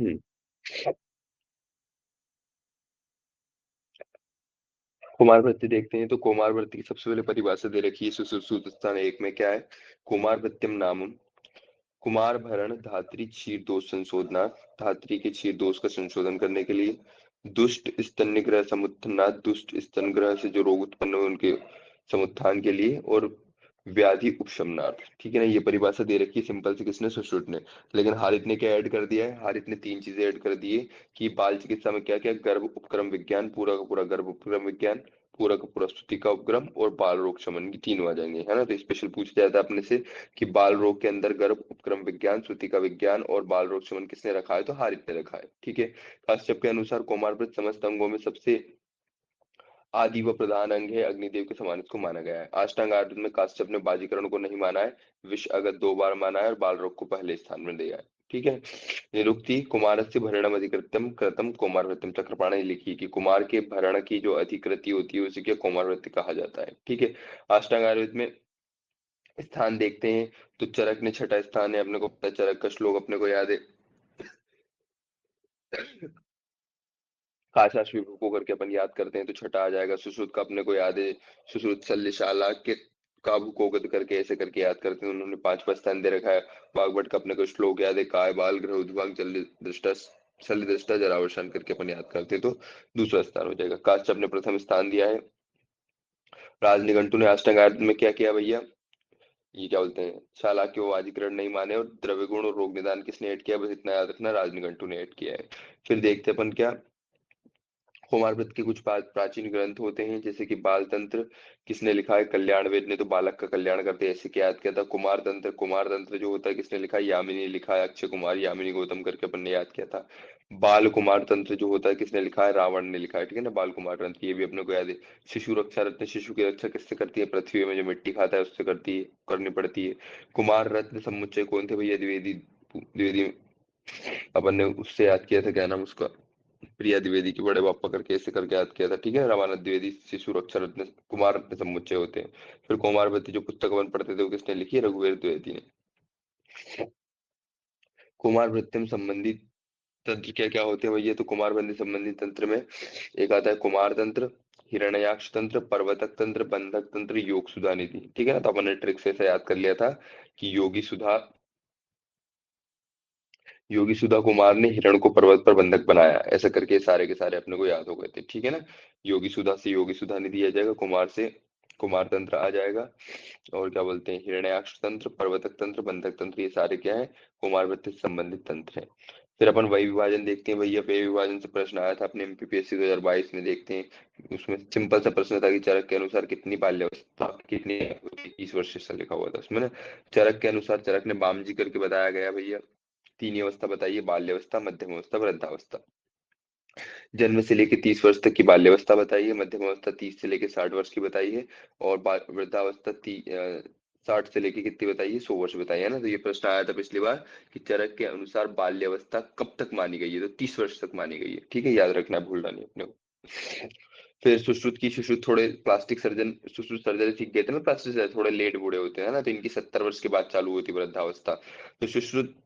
हम्म। कुमार वृत्ति देखते हैं तो कुमार वृत्ति की सबसे पहले परिभाषा दे रखी है सुश्रुत स्थान एक में। क्या है? कुमार वृत्तिम नामम कुमार भरण धात्री क्षीर दोष संशोधना, धात्री के क्षीर दोष का संशोधन करने के लिए, दुष्ट स्तन्य ग्रह समुत्थानात्, दुष्ट स्तन ग्रह से जो रोग उत्पन्न हुए उनके समुत्थान के लिए, और व्याधि उपशमनार्थ। ठीक है ना, ये परिभाषा दे रखी है सिंपल से किसने? सुश्रुत ने। लेकिन हारित ने क्या ऐड कर दिया है? हारित ने तीन चीजें ऐड कर दी है कि बाल चिकित्सा में क्या क्या, गर्भ उपक्रम विज्ञान, पूरा का पूरा गर्भ उपक्रम विज्ञान, पूरा का पूरा स्तुति का उपक्रम और बाल रोग शमन, की तीनों आ जाएंगे, है ना। तो स्पेशल पूछ जाता है अपने से कि बाल रोग के अंदर गर्भ उपक्रम विज्ञान, श्रुति का विज्ञान और बाल रोग शमन किसने रखा है? तो हारित ने रखा है। ठीक है। काश्यप के अनुसार कोमारवृत समस्त अंगों में सबसे आदि व प्रधान अंग है, अग्निदेव के समान इसको माना गया है। अष्टांग आयुर्वेद में काश्यप ने बाजीकरण को नहीं माना है, विष अगत दो बार माना है और बाल रोग को पहले स्थान में दिया है। ठीक है। निरुक्ति कुमारस्य भरणम अधिकृत्यम कृतम कोमारवृत्तिम, चक्रपाणि ने लिखी कि कुमार के भरण की जो अधिकृति होती है उसे क्या कोमारवृत्ति कहा जाता है। ठीक है। अष्टांग आयुर्वेद में स्थान देखते हैं तो चरक ने छठा स्थान है, अपने को पता है, चरक का श्लोक अपने को याद है। काशाश विभू को करके अपन याद करते हैं तो छठा आ जाएगा। सुश्रुत का अपने को याद है, सुश्रुत शल्यशाला के काबू को गद करके ऐसे करके याद करते हैं, उन्होंने पांचवा स्थान दे रखा है। वाग्भट का अपने को श्लोक याद है, काय बाल ग्रह उद्भाग जल दृष्टा शल्य दृष्टा जरावर्षण करके अपन याद करते हैं तो दूसरा स्थान हो जाएगा। काश्यप ने प्रथम स्थान दिया है। राजनिघंटू ने अष्टांग में क्या किया भैया? ये क्या बोलते हैं, चालाक्य वो अधिकरण नहीं माने, और द्रव्य गुण और रोग निदान किसने ऐड किया? बस इतना याद रखना, राजनिघंटू ने ऐड किया है। फिर देखते हैं अपन क्या, कुमारव्रत के कुछ प्राचीन ग्रंथ होते हैं, जैसे कि बाल तंत्र किसने लिखा है? कल्याण वेद ने तो बालक का कल्याण करते ऐसे क्या याद किया था। कुमार तंत्र जो होता है किसने लिखा है? यामिनी ने लिखा है, अक्षय कुमार यामिनी गौतम करके अपन ने याद किया था। बाल कुमार तंत्र जो होता है किसने लिखा है? रावण ने लिखा है। ठीक है ना, बाल कुमार तंत्र ये भी अपने को याद है। शिशु रक्षा रत्न, शिशु की रक्षा किससे करती है? पृथ्वी में जो मिट्टी खाता है उससे करती है, करनी पड़ती है। कुमार रत्न समुच्चय कौन थे भैया? द्विवेदी। द्विवेदी अपन ने उससे याद किया था, क्या नाम उसका? प्रिया द्विवेदी की बड़े पापा करके ऐसे करके याद किया था। ठीक है, रामानंद द्विवेदी शिशु रक्षा रत्न कुमार रत्न समुच्चय होते हैं। फिर कुमारवती जो पुस्तक अपन पढ़ते थे वो किसने लिखी है? रघुवीर द्विवेदी ने। कुमार वृत्तिम संबंधी तंत्र क्या क्या होते हैं भैया? तो कुमार वृत्ति संबंधी तंत्र में एक आता है कुमार तंत्र, हिरण्यक्ष तंत्र, पर्वतक तंत्र, बंधक तंत्र, योग सुधा निधि। ठीक है ना, तो अपन ने ट्रिक से ऐसा याद कर लिया था कि योगी सुधा कुमार ने हिरण को पर्वत पर बंधक बनाया, ऐसा करके सारे के सारे अपने को याद हो गए थे। ठीक है ना। योगी सुधा से योगी सुधा निधि आ जाएगा, कुमार से कुमार तंत्र आ जाएगा, और क्या बोलते हैं, हिरण्याक्ष तंत्र, पर्वतक तंत्र, बंधक तंत्र, ये सारे क्या है? कुमार वृत्ति से संबंधित तंत्र है। फिर अपन वही विभाजन देखते हैं भैया, व्यय विभाजन से प्रश्न आया था अपने एमपीपीएससी 2022 में। देखते हैं उसमें सिंपल सा प्रश्न था कि चरक के अनुसार कितनी बाल्यावस्था कितनी 20 वर्ष से लिखा हुआ था उसमें ना। चरक के अनुसार चरक ने बामजी करके बताया गया भैया। तीन ही अवस्था बताइए, बाल्यावस्था, मध्यम अवस्था, वृद्धावस्था। जन्म से लेकर 30 वर्ष तक की बाल्यावस्था बताइए, मध्यम अवस्था 30 से लेकर 60 वर्ष की बताइए, और वृद्धावस्था 60 से लेके कितनी बताइए? 100 वर्ष बताइए, है ना। तो ये प्रश्न आया था पिछली बार कि चरक के अनुसार बाल्यावस्था कब तक मानी गई है? तो 30 वर्ष तक मानी गई है। ठीक है, याद रखना है, भूलना नहीं अपने को। फिर सुश्रुत थोड़े प्लास्टिक सर्जन, सुश्रुत सर्जरी सीख गए थे ना, प्लास्टिक सर्जन थोड़े लेट बूढ़े होते हैं ना, तो इनकी 70 वर्ष के बाद चालू होती है वृद्धावस्था। तो सुश्रुत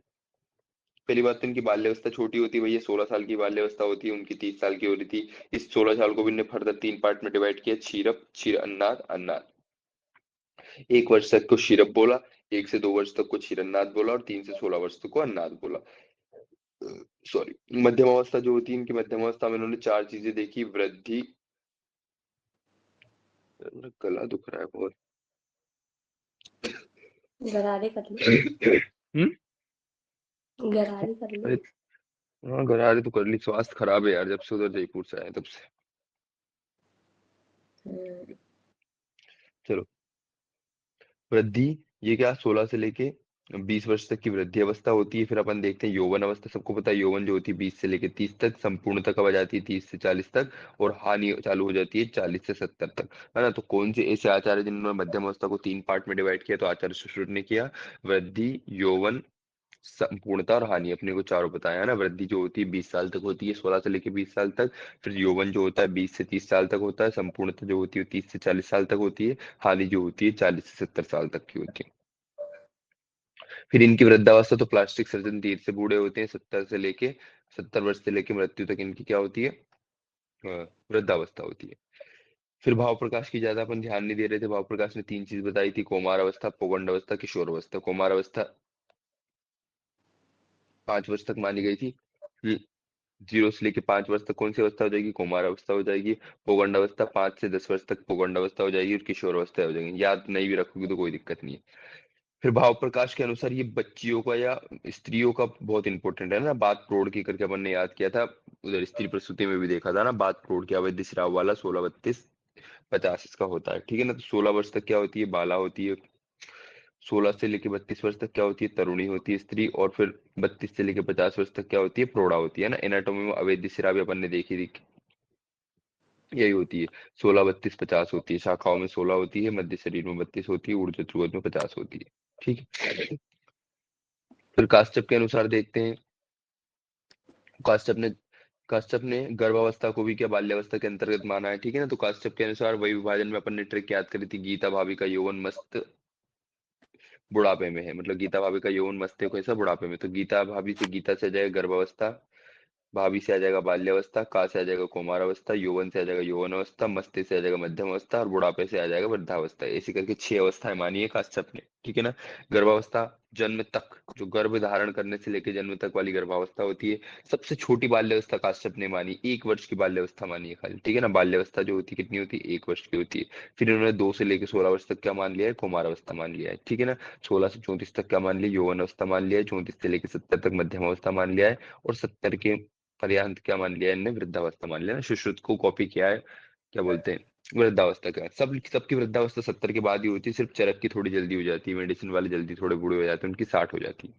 पहली बात तो इनकी बाल्यावस्था छोटी होती है भैया, 16 साल की बाल्यावस्था होती है, उनकी 30 साल की हो रही थी। इस 16 साल को भी इन्हें फर्दर तीन पार्ट में डिवाइड किया, क्षीरप, क्षीर अन्नाद, अन्नाद। 1 वर्ष तक को क्षीरप बोला, 1 से 2 वर्ष तक को क्षीरन्नाद बोला, और 3 से 16 वर्ष तक को अन्नाद बोला। सॉरी। मध्यम अवस्था जो होती है इनकी, मध्यम अवस्था में इन्होंने चार चीजें देखी, वृद्धि। मेरा गला दुख रहा है बहुत। गरारे कर लो, हम्म। गरारे कर लो। अरे हाँ, गरारे तो कर ली, स्वास्थ्य खराब है यार, जब से उधर जयपुर से आए तब से। हम्म, चलो। वृद्धि, ये क्या, 16 से लेके 20 वर्ष तक की वृद्धि अवस्था होती है। फिर अपन देखते हैं यौवन अवस्था, सबको पता है यौवन जो होती है 20 से लेके 30 तक, संपूर्णता कब आ जाती है? 30 से 40 तक, और हानि चालू हो जाती है 40 से 70 तक, है ना। तो कौन से ऐसे आचार्य जिन्होंने मध्यम अवस्था को तीन पार्ट में डिवाइड किया? तो आचार्य सुश्रुत ने किया। वृद्धि, यौवन, संपूर्णता और हानि, अपने को चारों बताया, है ना। वृद्धि जो होती है 20 साल तक होती है, 16 से लेके 20 साल तक। फिर यौवन जो होता है 20 से 30 साल तक होता है, संपूर्णता जो होती है 30 से 40 साल तक होती है, हानि जो होती है 40 से 70 साल तक की होती है। फिर इनकी वृद्धावस्था तो प्लास्टिक सर्जन 30 से बूढ़े होते हैं, 70 से लेके 70 वर्ष से लेकर मृत्यु तक इनकी क्या होती है, वृद्धावस्था होती है। फिर भाव प्रकाश की ज्यादा अपन ध्यान नहीं दे रहे थे। भाव प्रकाश ने तीन चीज बताई थी, कौमार अवस्था, पौगंड अवस्था, किशोर अवस्था। कौमार अवस्था 5 वर्ष तक मानी गई थी। 0 से लेकर 5 वर्ष तक कौन सी अवस्था हो जाएगी, कौमार अवस्था हो जाएगी। पौगंड अवस्था 5 से 10 वर्ष तक पौगंड अवस्था हो जाएगी, और किशोर अवस्था हो जाएगी। याद नहीं भी रखोगे तो कोई दिक्कत नहीं है। फिर भाव प्रकाश के अनुसार ये बच्चियों का या स्त्रियों का बहुत इंपॉर्टेंट है ना, बात प्रौढ़ की करके अपन ने याद किया था, उधर स्त्री प्रसूति में भी देखा था ना, बात प्रौढ़ की अवैध स्राव वाला 16 32 50 इसका होता है, ठीक है ना। तो 16 वर्ष तक क्या होती है, बाला होती है। 16 से लेकर 32 वर्ष तक क्या होती है, तरुणी होती है स्त्री। और फिर 32 से लेकर 50 वर्ष तक क्या होती है, प्रौढ़ा होती है ना। एनाटोमी में अवैध स्राव भी अपन ने देखी थी, यही होती है। 16 32 50 होती है, शाखाओं में 16 होती है, मध्य शरीर में 32 होती है, ऊर्ध्व ध्रुव में 50 होती है, ठीक है। फिर कास्टप के अनुसार देखते हैं। कास्टप ने कास्टप ने गर्भावस्था को भी क्या बाल्यावस्था के अंतर्गत माना है, ठीक है ना। तो कास्टप के अनुसार वही विभाजन में अपन ने ट्रिक याद करी थी, गीता भाभी का यौवन मस्त बुढ़ापे में है, मतलब गीता भाभी का यौवन मस्त है कैसा, बुढ़ापे में। तो गीता भाभी से, गीता से आ जाएगा गर्भावस्था, भाभी से आ जाएगा बाल्यावस्था, का से आ जाएगा कुमार अवस्था, यौवन से आ जाएगा यौवन अवस्था, मस्ती से आ जाएगा मध्यम अवस्था, और बुढ़ापे से आ जाएगा वृद्धावस्था। ऐसे करके 6 अवस्थाएं मानी है काश्यप ने, ठीक है ना। गर्भावस्था जन्म तक, जो गर्भ धारण करने से लेकर जन्म तक वाली गर्भावस्था होती है। सबसे छोटी बाल्यावस्था काश्यप ने मानी 1 वर्ष की बाल्यावस्था मानी है खाली, ठीक है ना। बाल्यावस्था जो होती है कितनी होती है, 1 वर्ष की होती है। फिर इन्होंने 2 से लेकर 16 वर्ष तक क्या मान लिया है, कुमार अवस्था मान लिया है, ठीक है ना। 16 से 34 तक क्या मान लिया, यौवन अवस्था मान लिया है। 34 से लेकर 70 तक मध्यम अवस्था मान लिया है। और 70 के पर्यांत क्या मान लिया इनने, वृद्धावस्था मान लिया ना। सुश्रुत को कॉपी किया है, क्या बोलते हैं, वृद्धावस्था का। सबकी वृद्धावस्था 70 के बाद ही होती है, सिर्फ चरक की थोड़ी जल्दी हो जाती है, मेडिसिन वाले जल्दी थोड़े बूढ़े हो जाते हैं, उनकी 60 हो जाती है,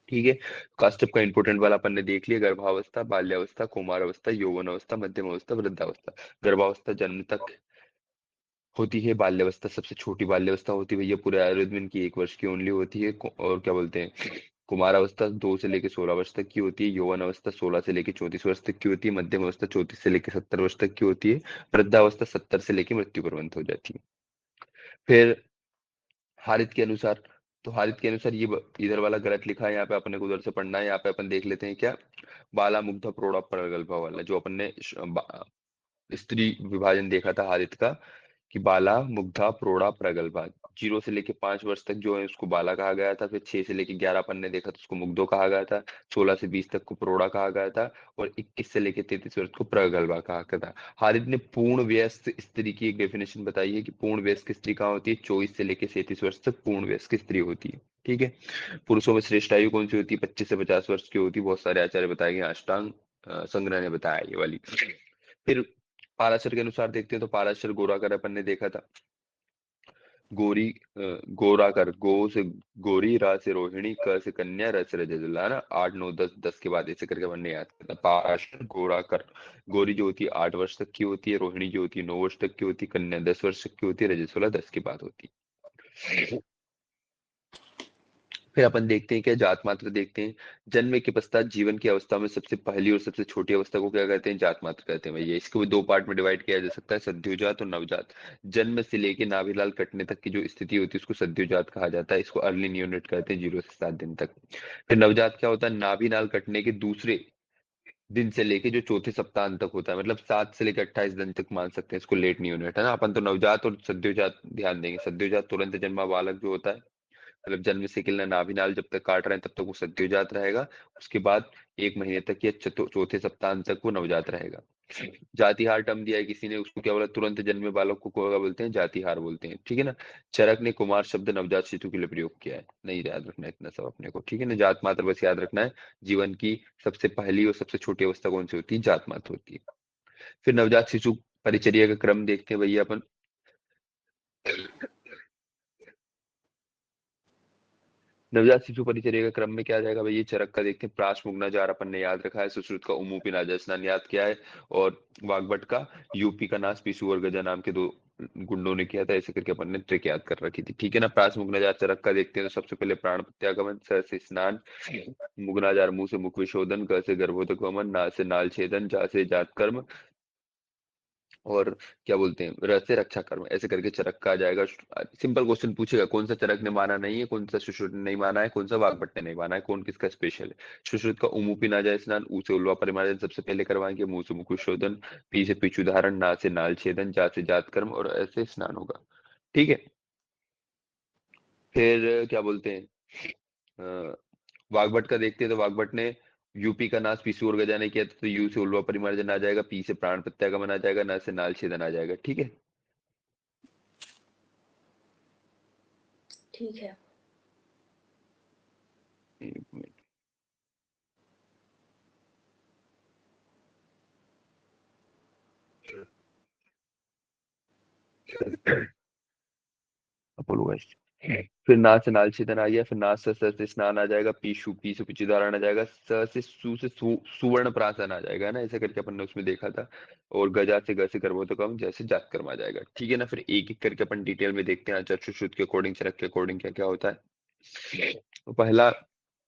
ठीक है। कास्टअप का इंपोर्टेंट वाला अपन ने देख लिया, गर्भावस्था, बाल्यावस्था, कुमार अवस्था, यौवन अवस्था, मध्यम अवस्था, वृद्धावस्था। गर्भावस्था जन्म तक होती है, बाल्यावस्था सबसे छोटी बाल्यावस्था होती है भैया, पूरे आयुर्वेद में इनकी 1 वर्ष की ओनली होती है। और क्या बोलते हैं, कुमार अवस्था 2 से लेकर 16 वर्ष तक की होती है, यौवन अवस्था 16 से लेकर 34 वर्ष तक की होती है, मध्यम अवस्था 34 से लेकर 70 वर्ष तक की होती है, वृद्धावस्था 70 से लेकर मृत्यु पर्यंत हो जाती है। फिर हारित के अनुसार, तो हारित के अनुसार ये इधर वाला गलत लिखा है, यहाँ पे अपने को उधर से पढ़ना है। यहाँ पे अपन देख लेते हैं क्या, बाला मुग्धा प्रौढ़ा प्रगल्भा वाला, जो अपन ने स्त्री विभाजन देखा था हारित का, कि बाला मुग्धा प्रौढ़ा प्रगल्भा। 0 से लेके 5 वर्ष तक जो है उसको बाला कहा गया था। फिर 6 से लेके 11 अपन ने देखा तो उसको मुग्धो कहा गया था। 16 से 20 तक को प्रौढ़ा कहा गया था। और 21 से लेके 33 वर्ष को प्रगल्भा कहा गया था। हारित ने पूर्ण वयस्क स्त्री की एक डेफिनेशन बताई है, कि पूर्ण वयस्क स्त्री कहाँ होती है, 24 से लेके 37 वर्ष तक पूर्ण वयस्क स्त्री होती है, ठीक है। पुरुषों में श्रेष्ठ आयु कौन सी होती है, 25 से 50 वर्ष की होती है, बहुत सारे आचार्य बताएंगे, अष्टांग संग्रह ने बताया ये वाली। फिर पाराशर के अनुसार देखते हैं, तो पाराशर गोराकर अपन ने देखा था। गोरी गोराकर, गो से गोरी, रा से रोहिणी, क से कन्या, र से रजजुला, है ना। 8 9 10 10 के बाद ऐसे करके अपन ने याद किया था। पाराशर गोराकर, गोरी जो होती है 8 वर्ष तक की होती है, रोहिणी जो होती है 9 वर्ष तक की होती है, कन्या 10 वर्ष तक की होती है, रजस्वला 10 के बाद होती है। फिर अपन देखते हैं क्या, जात मात्र देखते हैं। जन्म के पश्चात जीवन की अवस्था में सबसे पहली और सबसे छोटी अवस्था को क्या कहते हैं, जात मात्र कहते हैं भैया। इसको भी 2 पार्ट में डिवाइड किया जा सकता है, सद्योजात और नवजात। जन्म से लेके नाभिलाल कटने तक की जो स्थिति होती है उसको सद्योजात कहा जाता है, इसको अर्ली न्यूनेट कहते हैं, 0 से 7 दिन तक। फिर नवजात क्या होता है, नाभिलाल कटने के दूसरे दिन से लेके जो चौथे सप्ताह तक होता है, मतलब 7 से लेकर 28 दिन तक मान सकते हैं इसको लेट न्यूनेट, है ना। अपन तो नवजात और सद्योजात ध्यान देंगे। सद्योजात तुरंत जन्मा बालक जो होता है, मतलब जन्म से किलना नाभिनाल जब तक काट रहे हैं तब तक वो सद्योजात रहेगा। उसके बाद 1 महीने तक या चौथे सप्ताह तक वो नवजात रहेगा। जातिहार टर्म दिया है किसी ने, उसको क्या बोला, तुरंत जन्मे बालक को क्या बोलते हैं, जातिहार बोलते हैं, ठीक है ना। चरक ने कुमार शब्द नवजात शिशु के लिए प्रयोग किया है, नहीं याद रखना इतना सब अपने को, ठीक है ना। जात मात्र बस याद रखना है, जीवन की सबसे पहली और सबसे छोटी अवस्था कौन सी होती है, जात मात्र होती है। फिर नवजात शिशु परिचर्या का क्रम देखते हैं भैया अपन। नवजात शिशु परिचर्या का क्रम में क्या आ जाएगा भाई, ये चरक का देखते हैं। प्राश मुगनाजार अपन ने याद रखा है, सुश्रुत का उमूपी नाजा स्नान याद किया है, और वाग्भट का यूपी का नाश पीसू और गजा नाम के दो गुंडों ने किया था, ऐसे करके अपन ने ट्रिक याद कर रखी थी, ठीक है ना। प्राश मुगनाजार चरक का देखते हैं, तो सबसे पहले प्राण प्रत्यागमन, स से स्नान, मुगनाजार मुंह से मुख विशोधन, ग से गर्भोदक वमन, ना से नाल छेदन, जा से जात कर्म, और क्या बोलते हैं, र से रक्षा कर्म, ऐसे करके चरक का आ जाएगा। सिंपल क्वेश्चन पूछेगा, कौन सा चरक ने माना नहीं है, कौन सा सुश्रुत ने नहीं माना है, कौन सा वाग्भट ने नहीं माना है, कौन किसका स्पेशल है। सुश्रुत का उमुपी ना जाए स्नान, ऊ से उल्वा परिमार्जन सबसे पहले करवाएंगे, मुंह से मुख शोधन, पी से पिछू धारण, ना से नाल छेदन, जा से जात कर्म, और ऐसे स्नान होगा। ठीक है। फिर क्या बोलते हैं, अ, वाग्भट का देखते हैं, तो वाग्भट ने यूपी का नाश पीछू और गजा ने किया था, तो यू से उल्वा परिमार्जन आ जाएगा, पी से प्राण प्रत्यागमन आ जाएगा, ना से नाल छेदन आ जाएगा। ठीक है। ठीक है। एक मिनट। Apollo guys. फिर ना से नाल छेदन आ गया, फिर ना से स से स्नान आ जाएगा, पीछू पी से पिछुधारण आ जाएगा, स से सु से सुवर्ण प्राशन आ जाएगा ना, ऐसे करके अपन ने उसमें देखा था। और गजा से ग से कर्मोदकम, जैसे जात कर्म आ जाएगा। ठीक है ना। फिर एक एक करके अपन डिटेल में देखते हैं, आचार्य श्रुत के अकॉर्डिंग, चरक के अकॉर्डिंग क्या क्या होता है। तो पहला,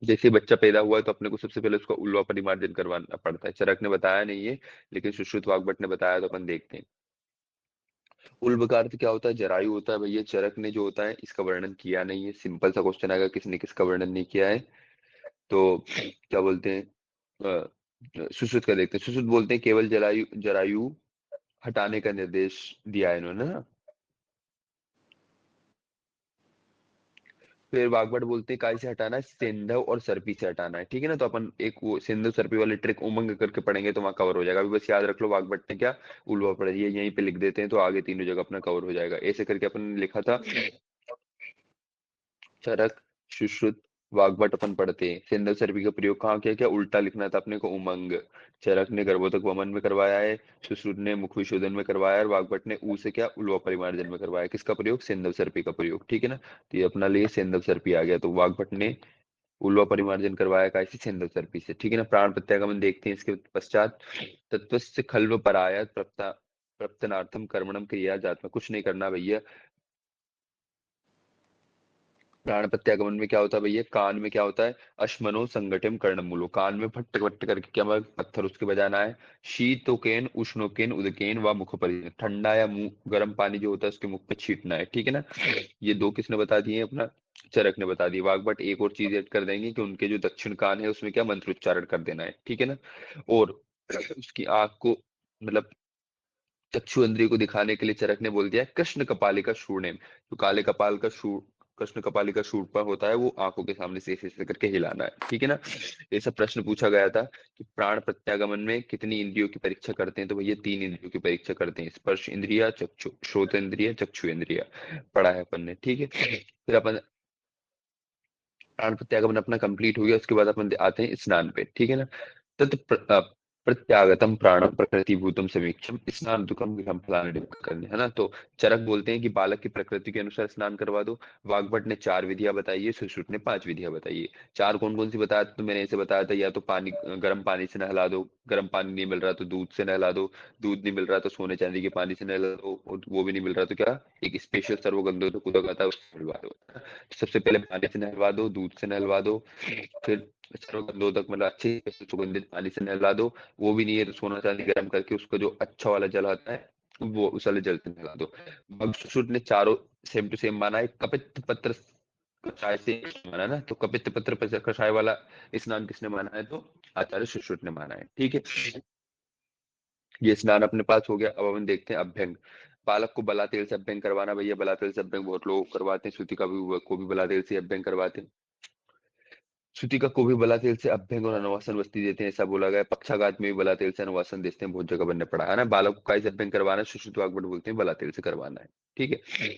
जैसे बच्चा पैदा हुआ है तो अपने को सबसे पहले उसका उल्वा परिमार्जन करवाना पड़ता है। चरक ने बताया नहीं है, लेकिन सुश्रुत वाग्भट ने बताया, तो अपन देखते हैं। उल्ब का अर्थ क्या होता है, जरायु होता है भैया। चरक ने जो होता है इसका वर्णन किया नहीं है। सिंपल सा क्वेश्चन आएगा, किसने किसका वर्णन नहीं किया है। तो क्या बोलते हैं, सुश्रुत का देखते हैं। सुश्रुत बोलते हैं केवल जरायु जरायु हटाने का निर्देश दिया है इन्होंने ना। फिर वाग्भट बोलते हैं काय से हटाना है, सिंधव और सर्पी से हटाना है। ठीक है ना। तो अपन एक वो सिंधव सर्पी वाली ट्रिक उमंग करके पढ़ेंगे तो वहां कवर हो जाएगा। अभी बस याद रख लो वाग्भट ने क्या उल्वा पढ़ी है, यहीं पे लिख देते हैं तो आगे तीनों जगह अपना कवर हो जाएगा। ऐसे करके अपन ने लिखा था, चरक, सुश्रुत, वाग्भट अपन पढ़ते हैं। सिंधव सर्पी का प्रयोग कहाँ किया, क्या उल्टा लिखना था अपने को, उमंग। चरक ने गर्भोतक वमन में करवाया है, सुश्रुत ने मुख विशोधन में करवाया है, और वाग्भट ने ऊ से क्या उल्वा परिमार्जन में करवाया है। किसका प्रयोग, सिंधव सर्पी का प्रयोग। ठीक है ना। तो ये अपना लिए सिंधव सर्पी आ गया, तो वाग्भट ने उल्वा परिमार्जन करवाया कैसे, सिंधव सर्पी से। ठीक है ना। प्राण प्रत्यागमन देखते हैं इसके पश्चात। तत्वस्य खल्व पराया प्रप्तनार्थम कर्मणम क्रिया जात्मा, कुछ नहीं करना भैया। प्राण प्रत्यागमन में क्या होता है भैया, कान में क्या होता है, अश्मनो संगठिम कर्णमूलो, कान में फट फट करके क्या पत्थर उसके बजाना है। शीतोकेन उष्णोकेन उदकेन व मुख पर, ठंडा या मुंह गर्म पानी जो होता है उसके मुख पे छीटना है। ठीक है ना। ये दो किसने बता दिए, अपना चरक ने बता दी। वाग्भट एक और चीज ऐड कर देंगे कि उनके जो दक्षिण कान है उसमें क्या मंत्रोच्चारण कर देना है। ठीक है ना। और उसकी आंख को, मतलब चक्षु इंद्रिय को दिखाने के लिए चरक ने बोल दिया कृष्ण कपालिका शूर्णेम, जो काले कपाल का शूर, कृष्ण कपालिका शूर्पण होता है, वो आंखों के सामने से ऐसे करके हिलाना है। ठीक है ना। ऐसा प्रश्न पूछा गया था कि प्राण प्रत्यागमन में कितनी इंद्रियों की परीक्षा करते हैं, तो भैया तीन इंद्रियों की परीक्षा करते हैं, स्पर्श इंद्रिया, चक्षु श्रोत इंद्रिया, चक्षु इंद्रिया, पढ़ा है अपन ने। ठीक है। फिर अपन प्राण प्रत्यागमन अपना कंप्लीट हो गया, उसके बाद अपन आते हैं स्नान पे। ठीक है ना। प्रत्यागतम प्राणम प्रकृति भूतम समीक्षम स्नान दुखम गृहम फलानि करने, है ना। तो चरक बोलते हैं कि बालक की प्रकृति के अनुसार स्नान करवा दो। वाग्भट ने चार विधियां बताई है, सुश्रुत ने पांच विधियां बताई है। चार कौन कौन सी बताया था, तो मैंने ऐसे बताया था, या तो पानी गर्म पानी से नहला दो, गर्म पानी नहीं मिल रहा तो दूध से नहला दो, दूध नहीं मिल रहा तो सोने चांदी के पानी से नहला दो, और वो भी नहीं मिल रहा तो क्या एक स्पेशल सर्वगंधोदक उदक आता है उससे नहलवा दो। सबसे पहले पानी से नहलवा दो, दूध से नहलवा दो, फिर सर्वगंधोदक मतलब अच्छे से सुगंधित पानी से नहला दो। वो भी नहीं है तो सोना चांदी गर्म करके उसका जो अच्छा वाला जल आता है वो उस वाले जल से नहला दो। मगसुसुर ने चारों सेम टू सेम माना है। कपित पत्र कषाय से माना है ना, तो कपित पत्र कषाय वाला स्नान किसने माना है, तो आचार्य सुश्रुत ने माना है। ठीक है। ये स्नान अपने पास हो गया। अब अपन देखते हैं अभ्यंग। बालक को बला तेल से अभ्यंग करवाना भैया, बला तेल से अभ्यंग बहुत लोग करवाते हैं, श्रुति का भी को भी बला तेल से अभ्यंग करवाते हैं। श्रुतिका को भी बला तेल से अभ्यंग और अनुवासन वस्ती देते हैं, ऐसा बोला गया है। पक्षाघात में भी बला तेल से अनुवासन देते हैं, बहुत जगह बनने पड़ा है ना। बालक को काय से अभ्यंग करवाना है, सुश्रुत वाग्भट बोलते हैं बला तेल से करवाना है। ठीक है।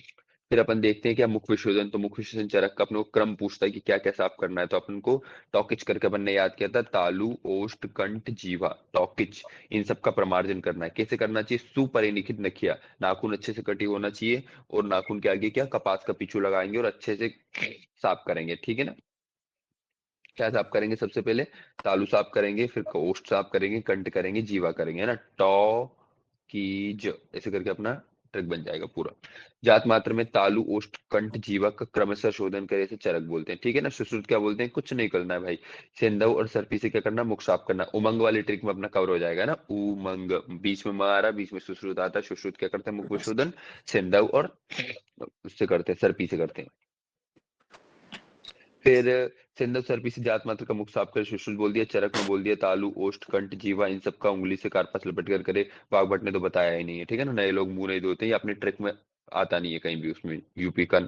फिर अपन देखते हैं क्या मुख विशोधन, तो मुख विशोधन चरक का अपने को क्रम पूछता है कि क्या क्या साफ करना है, तो अपन को टॉकिच करके अपन ने याद किया था, तालु ओष्ठ कंठ जीवा टॉकिच, इन सब का प्रमार्जन करना है। कैसे करना चाहिए, सुपरिलिखित नखिया, नाखून अच्छे से कटी होना चाहिए, और नाखून के आगे क्या कपास का पीछू लगाएंगे और अच्छे से साफ करेंगे। ठीक है ना। क्या साफ करेंगे, सबसे पहले तालू साफ करेंगे, फिर ओष्ठ साफ करेंगे, कंठ करेंगे, जीवा करेंगे, है ना। टॉ की ज ऐसे करके अपना ट्रिक बन जाएगा पूरा। जात मात्र में तालु ओष्ठ कंठ जीवा का क्रमशः शोधन करे से चरक बोलते हैं, ठीक है ना। सुश्रुत क्या बोलते हैं, कुछ नहीं करना है भाई, सेंधव और सर्पी से क्या करना, मुख साफ करना। उमंग वाली ट्रिक में अपना कवर हो जाएगा ना, उमंग, बीच में म आ रहा, बीच में सुश्रुत आता है, सुश्रुत क्या करते हैं, मुख विशोधन, सेंधव और उससे करते हैं, सर्पी से करते हैं। फिर सेंधव सर्पी से जात मात्र का मुख साफ कर सुश्रुत बोल दिया, चरक में बोल दिया तालु ओष्ठ कंठ जीवा इन सब का उंगली से कार्पस लपेट कर करे। वाग्भट ने तो बताया ही नहीं है, ठीक है ना, नए लोग मुंह नहीं धोते, ये अपने ट्रिक में आता नहीं है कहीं भी, उसमें यूपी का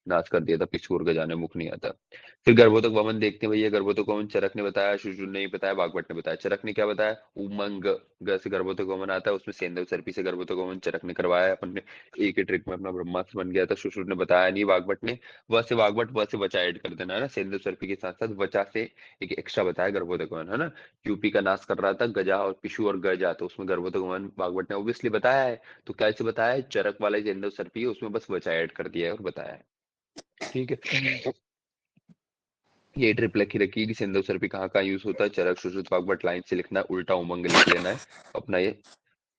नाश कर दिया था, पिछोर का जाने मुख नहीं आता। फिर गर्भोतक वमन देखते हैं भैया, गर्भोतक वमन चरक ने बताया, सुश्रुत ने नहीं बताया, वाग्भट ने बताया। चरक ने क्या बताया, उमंग, ग से गर्भोतक वमन आता है, उसमें सेंधव सर्पी से गर्भोतक वमन चरक ने करवाया है, अपन ने एक ही ट्रिक में अपना ब्रह्मास्त्र बन गया था। सुश्रुत ने बताया नहीं, वाग्भट ने, व से वाग्भट, व से वचा ऐड कर देना है ना, सेंधव सर्पी के साथ साथ वचा से एक एक्स्ट्रा बताया गर्भोदक वन, है ना। यूपी का नाश कर रहा था गजा और पिशु और गजा, तो उसमें गर्भोदक वन वाग्भट ने ऑब्वियसली बताया है। तो कैसे बताया है, चरक वाला सेंधव सर्पी है, उसमें बस वचा ऐड कर दिया है और बताया है, ठीक है। ये ट्रिप लिखी रखी कि सेंधव सर्पी कहाँ कहाँ यूज होता है, चरक सुश्रुत वाग्भट लाइन से लिखना है, उल्टा उमंग लिख लेना है, अपना ये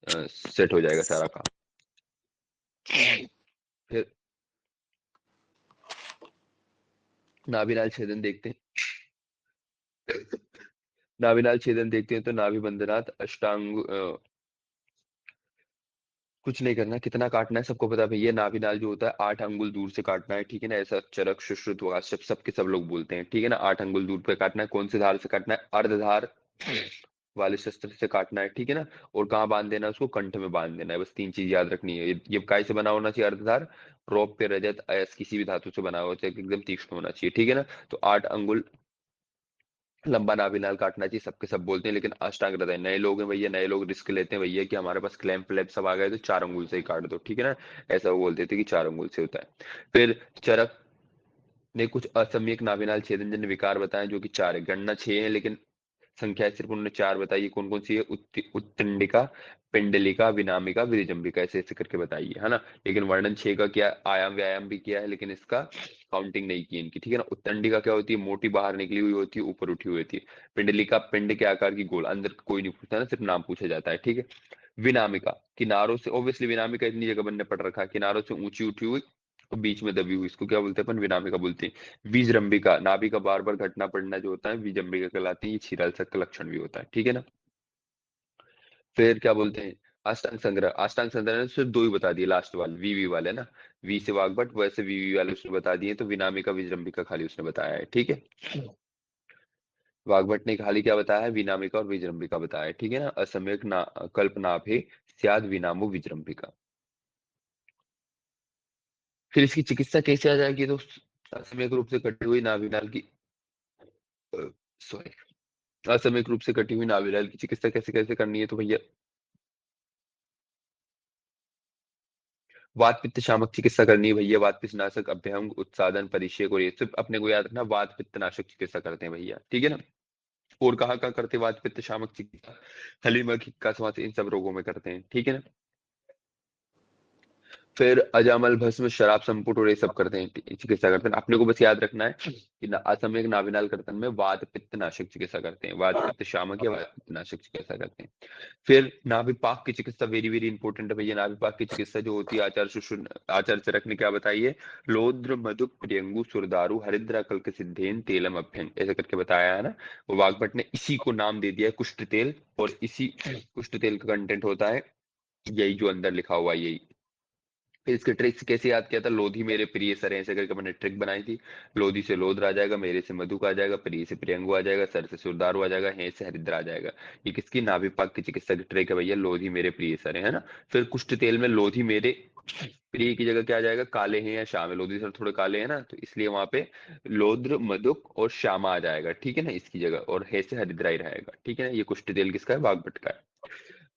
सेट हो जाएगा सारा काम। फिर नाभिनाल छेदन देखते हैं। नाभिनाल छेदन देखते हैं तो नाभि बंधनात् अष्टांग कुछ नहीं करना, कितना काटना है सबको पता है भैया, नाभिनाल जो होता है 8 अंगुल दूर से काटना है, ठीक है ना, ऐसा चरक सुश्रुत वाष्प सबके सब लोग बोलते हैं, ठीक है ना। 8 अंगुल दूर पे काटना है, कौन से धार से काटना है, अर्धधार वाले शस्त्र से काटना है, ठीक है ना। और कहाँ बांध देना है उसको, कंठ में बांध देना है, बस 3 चीज याद रखनी है। ये काय से बना होना चाहिए, अर्धधार, रौप्य, रजत, अयस्क, किसी भी धातु से बना हुआ चाहिए, एकदम तीक्ष्ण होना चाहिए, ठीक है ना। तो 8 अंगुल लंबा नाभिनाल काटना चाहिए, सबके सब बोलते हैं, लेकिन अष्टांग हृदय नए लोग हैं भैया, नए लोग रिस्क लेते हैं भैया कि हमारे पास क्लैंप फ्लैप सब आ गए तो 4 अंगुल से ही काट दो, ठीक है ना। ऐसा वो बोलते थे कि 4 अंगुल से होता है। फिर चरक ने कुछ असम्यक नाभिनाल छेदन जन्य विकार बताए जो कि 4 है, गणना 6 है लेकिन संख्या सिर्फ उन्होंने 4 बताई है। कौन कौन सी है, उत्तंडिका, पिंडलिका, विनामिका, विजंबिका, ऐसे ऐसे करके बताइए, है ना। लेकिन वर्णन 6 का किया, आयाम व्यायाम भी किया है, लेकिन इसका काउंटिंग नहीं की इनकी, ठीक है ना। उत्तंडिका क्या होती है, मोटी बाहर निकली हुई होती है, ऊपर उठी हुई होती है। पिंडलिका पिंड के आकार की गोल, अंदर कोई नहीं पूछता ना, सिर्फ नाम पूछा जाता है, ठीक है। विनामिका किनारों से, ऑब्वियसली विनामिका इतनी जगह बनने पड़ रखा है, किनारों से ऊंची उठी हुई और बीच में दबी हुई, इसको क्या बोलते हैं अपन, विनामिका बोलते हैं। विजृंभिका नाभि का बार बार घटना पड़ना जो होता है, विजंबिका कहलाती है, ये क्षीराल्सक का लक्षण भी होता है, ठीक है ना। फिर क्या बोलते हैं, अष्टांग संग्रह, अष्टांग संग्रह ने सिर्फ 2 ही बता दिए, लास्ट वाले वी वाले ना, वी से वाग्भट, वैसे वी वाले उसने बता दिए, तो विनामिका विजृंभिका खाली उसने बताया है, ठीक है। वाग्भट ने खाली क्या बताया है, विनामिका और विजृंभिका बताया है, ठीक है ना। असम्यक ना कल्पनाभे स्याद विनामो विजृंभिका। फिर इसकी चिकित्सा कैसे आ जाएगी, तो असमयिक रूप से कटी हुई नाभिनाल की, सॉरी, असमयिक रूप से कटी हुई नाभिनाल की चिकित्सा कैसे कैसे करनी है, तो भैया वात पित्त शामक चिकित्सा करनी है भैया, वात पित्त नाशक अभ्यंग उत्सादन परिषेक, और ये सिर्फ अपने को याद रखना, वात पित्त नाशक चिकित्सा करते हैं भैया, ठीक है ना। और कहाँ कहाँ करते हैं वात पित्त शामक चिकित्सा, थली में का श्वास, इन सब रोगों में करते हैं, ठीक है ना। फिर अजामल भस्म शराब संपुट और ये सब करते हैं, चिकित्सा करते हैं, अपने को बस याद रखना है कि असमयिक नाभिनाल कर्तन में वात पित्त नाशक चिकित्सा करते हैं, वात पित्त शामक या वात पित्त नाशक चिकित्सा करते हैं। फिर नाभिपाक की चिकित्सा वेरी वेरी इंपॉर्टेंट है भैया, नाभिपाक की चिकित्सा जो होती है, आचार्य चरक ने क्या बताई है, लोद्र मधुक प्रियंगु सुरदारु हरिद्रा कल्क सिद्धेन तेलम अभ्यंग, ऐसे करके बताया है ना। वो वाग्भट ने इसी को नाम दे दिया है कुष्ठ तेल, और इसी कुष्ठ तेल का कंटेंट होता है यही जो अंदर लिखा हुआ है, यही। फिर इसके ट्रिक्स कैसे याद किया था, लोधी मेरे प्रिय सर हैं, ऐसे करके मैंने ट्रिक बनाई थी। लोधी से लोद्र आ जाएगा, मेरे से मधुक आ जाएगा, प्रिय से प्रियंगु आ जाएगा, सर से सुरदारू आ जाएगा, हे से हरिद्रा आ जाएगा। ये किसकी, नाभिपाक की चिकित्सा की ट्रिक है भैया, लोधी मेरे प्रिय सर है ना। फिर कुष्ठ तेल में लोधी मेरे प्रिय की जगह क्या आ जाएगा, काले हैं या श्याम है, लोधी सर थोड़े काले हैं ना, तो इसलिए वहां पे लोद्र मधुक और श्यामा आ जाएगा, ठीक है ना, इसकी जगह, और हे से हरिद्रा ही रहेगा, ठीक है ना। ये कुष्ठ तेल किसका है, वाग्भट का है।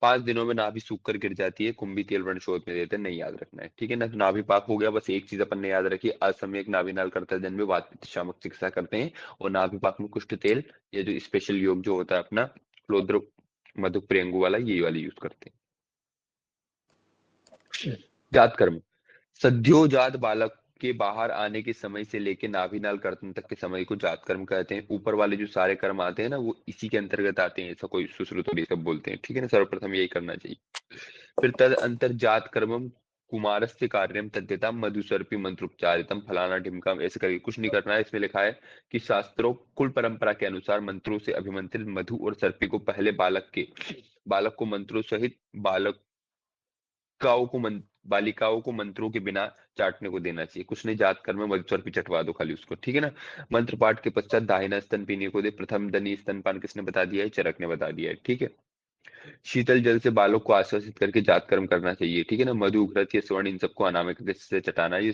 5 दिनों में नाभि सूख कर गिर जाती है, कुंभी तेल व्रणशोथ में देते हैं, नहीं याद रखना है, ठीक है ना। तो नाभि पाक हो गया, बस एक चीज अपन ने याद रखी, असमयक नाभिनाल करता जन्म में वात पित्त शामक चिकित्सा करते हैं, और नाभि पाक में कुष्ठ तेल, ये जो स्पेशल योग जो होता है अपना क्लोद्र मधु प्रियंगु वाला, ये वाली यूज करते हैं। जात कर्म, सद्योजात बालक के बाहर आने के समय से लेके नाभिनाल कर्तन तक के समय को जात कर्म कहते हैं। ऊपर वाले जो सारे कर्म आते हैं ना, वो इसी के अंतर्गत आते हैं, ऐसा कोई सुश्रुत और ये सब बोलते हैं, ठीक है ना। सर्वप्रथम यही करना चाहिए। फिर तद अंतर जात कर्मम कुमारस्य कार्यम तद्यता मधुसर्पी मंत्रोपचारितम फलाना ढिमका, ऐसे करके कुछ नहीं करना है। इसमें लिखा है कि शास्त्रों कुल परंपरा के अनुसार मंत्रों से अभिमंत्रित मधु और सर्पी को पहले बालक को मंत्रों सहित बालिकाओं को मंत्रों के बिना चाटने को देना चाहिए। कुछ नहीं, जात कर में मधु सर्पी चटवा दो खाली उसको, ठीक है ना। मंत्र पाठ के पश्चात दाहिना स्तन पीने को दे। प्रथम दनी स्तनपान किसने बता दिया है? चरक ने बता दिया है, ठीक है। शीतल जल से बालों को आश्वासित करके जात कर्म करना चाहिए, ठीक है ना। मधु, घृत या स्वर्ण, इन सबको अनामिका से चटाना, ये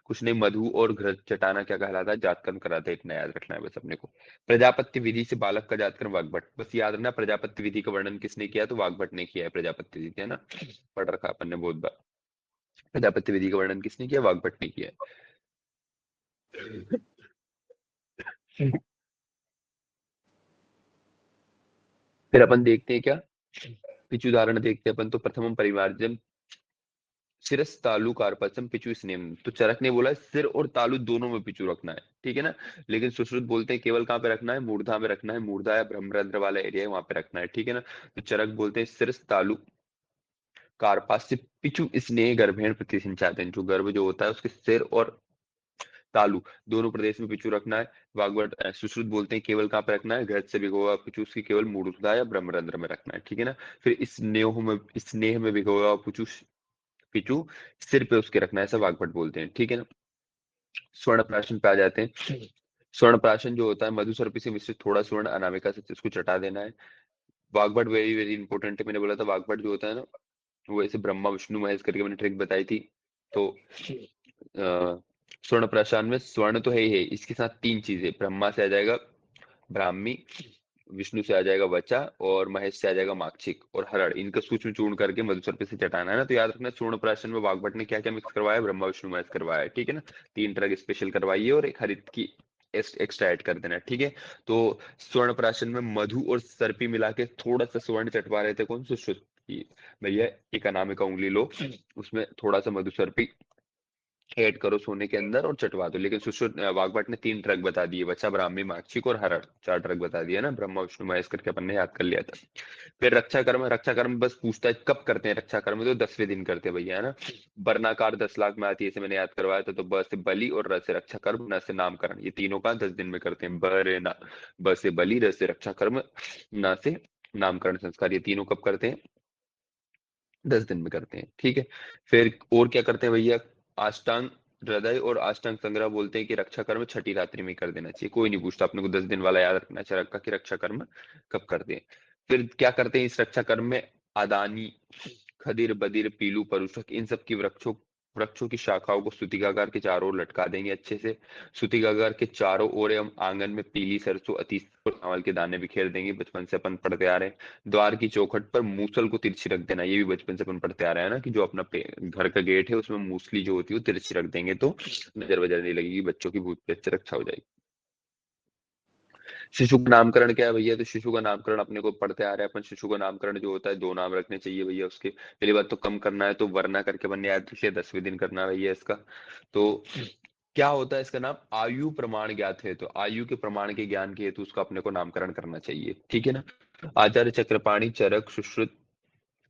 कुछ नहीं। मधु और घृत चटाना क्या कहलाता है? जात कर्म कराता है, इतना याद रखना है बस अपने को। प्रजापत्य विधि से बालक का जात कर्म वाग्भट, बस याद रखना प्रजापत्य विधि का वर्णन किसने किया? तो वाग्भट ने किया है प्रजापत्य विधि, है ना, पढ़ रखा अपन ने बहुत बार। प्रजापत्य विधि का वर्णन किसने किया? वाग्भट ने किया है। फिर अपन देखते हैं क्या, कुछ उदाहरण देखते हैं अपन। तो प्रथमम परिमार्जन सिरस तालु कार्पसम पिचु स्नेम, तो चरक ने बोला सिर और तालु दोनों में पिचु रखना है, ठीक है ना। लेकिन सुश्रुत बोलते हैं केवल कहाँ पे रखना है? मूर्धा में रखना है, मूर्धा या ब्रह्मरंध्र वाला एरिया है वहां पे रखना है, ठीक है ना। तो चरक बोलते हैं सिरस तालु कार्पास से पिचु स्नेह गर्भेण प्रति सिंचाते हैं, जो गर्भ जो होता है उसके सिर और तालु दोनों प्रदेश में पिचू रखना है। वाग्वट सुश्रुत बोलते हैं केवल कहाँ पे रखना है? घृत से भिगोआ हुआ पिचू उसकी केवल मूर्धा या ब्रह्मरंध्र में रखना है, ठीक है ना। फिर स्नेह में भिगोआ हुआ पिचू पिचू सिर पे उसके रखना है, ऐसा वाग्भट बोलते हैं, ठीक है ना। स्वर्ण प्राशन पे आ जाते हैं। स्वर्ण प्राशन जो होता है मधु सर्पी से मिश्रित थोड़ा स्वर्ण अनामिका से उसको चटा देना है। वाग्भट वेरी वेरी इंपॉर्टेंट है, मैंने बोला था वाग्भट जो होता है ना, वो ऐसे ब्रह्मा विष्णु महेश करके मैंने ट्रिक बताई थी। तो स्वर्ण प्राशन में स्वर्ण तो है ही है, इसके साथ तीन चीजें, ब्रह्मा से आ जाएगा ब्राह्मी, विष्णु से आ जाएगा वचा, और महेश से आ जाएगा माक्षिक और हरण, इनका सूक्ष्म चूर्ण करके मधुसर पे से चटाना है ना। तो याद रखना स्वर्ण प्राशन में वाग्भट ने क्या क्या मिक्स करवाया है? ब्रह्मा विष्णु महेश करवाया है, ठीक है ना। तीन ड्रग स्पेशल करवाई है और एक हरित की एक्स्ट्रा ऐड कर देना है, ठीक है। तो स्वर्ण प्राशन में मधु और सर्पी मिला के थोड़ा सा स्वर्ण चटवा रहे थे, कौन? सुश्रुत की भैया एक अनामिका उंगली लो, उसमें थोड़ा सा मधु सर्पी ऐड करो सोने के अंदर और चटवा दो। लेकिन सुश्रुत वाग्भट ने तीन ट्रक बता दिए, बचा ब्राह्मी, माक्षिक और हरण, चार ट्रक बता दिया ना, ब्रह्मा विष्णु महेश करके अपन ने याद कर लिया था। फिर रक्षा कर्म बस पूछता है कब करते हैं रक्षा कर्म? तो 10वें दिन करते हैं भैया, है ना। वर्णाकार 10 लाख में आती है, इसे मैंने याद करवाया था। तो ब से बलि और र से रक्षा कर्म, न से नामकरण, ये तीनों का 10 दिन में करते हैं। ब रे ना, ब से बलि, र से रक्षा कर्म, न से नामकरण संस्कार, ये तीनों कब करते हैं? 10 दिन में करते हैं, ठीक है। फिर और क्या करते हैं भैया? अष्टांग हृदय और अष्टांग संग्रह बोलते हैं कि रक्षा कर्म छठी रात्रि में कर देना चाहिए। कोई नहीं पूछता, अपने को 10 दिन वाला याद रखना चाहिए रखा कि रक्षा कर्म कब करते हैं। फिर क्या करते हैं इस रक्षा कर्म में? आदानी, खदिर, बदिर, पीलू, परुषक, इन सब की वृक्षों की शाखाओं को सूतिकागार के चारों ओर लटका देंगे अच्छे से। सूतिकागार के चारों ओर एवं आंगन में पीली सरसों, अतीस और चावल के दाने बिखेर देंगे, बचपन से अपन पढ़ते आ रहे हैं। द्वार की चौखट पर मूसल को तिरछी रख देना, ये भी बचपन से अपन पढ़ते आ रहे हैं ना, कि जो अपना घर का गेट है उसमें मूसली जो होती है वो तिरछी रख देंगे, तो नजर वजर नहीं लगेगी, बच्चों की भूत प्रेत से रक्षा हो जाएगी। शिशु का नामकरण क्या है भैया? तो शिशु का नामकरण अपने को पढ़ते आ रहे हैं अपन, शिशु का नामकरण जो होता है 2 नाम रखने चाहिए भैया उसके। पहली बात तो कम करना है, तो वरना करके अपन ने याद रख लिया, 10वें दिन करना है भैया इसका। तो क्या होता है इसका नाम? आयु प्रमाण ज्ञात है, तो आयु के प्रमाण के ज्ञान के हेतु उसका अपने को नामकरण करना चाहिए, ठीक है ना। आचार्य चक्रपाणी, चरक, सुश्रुत,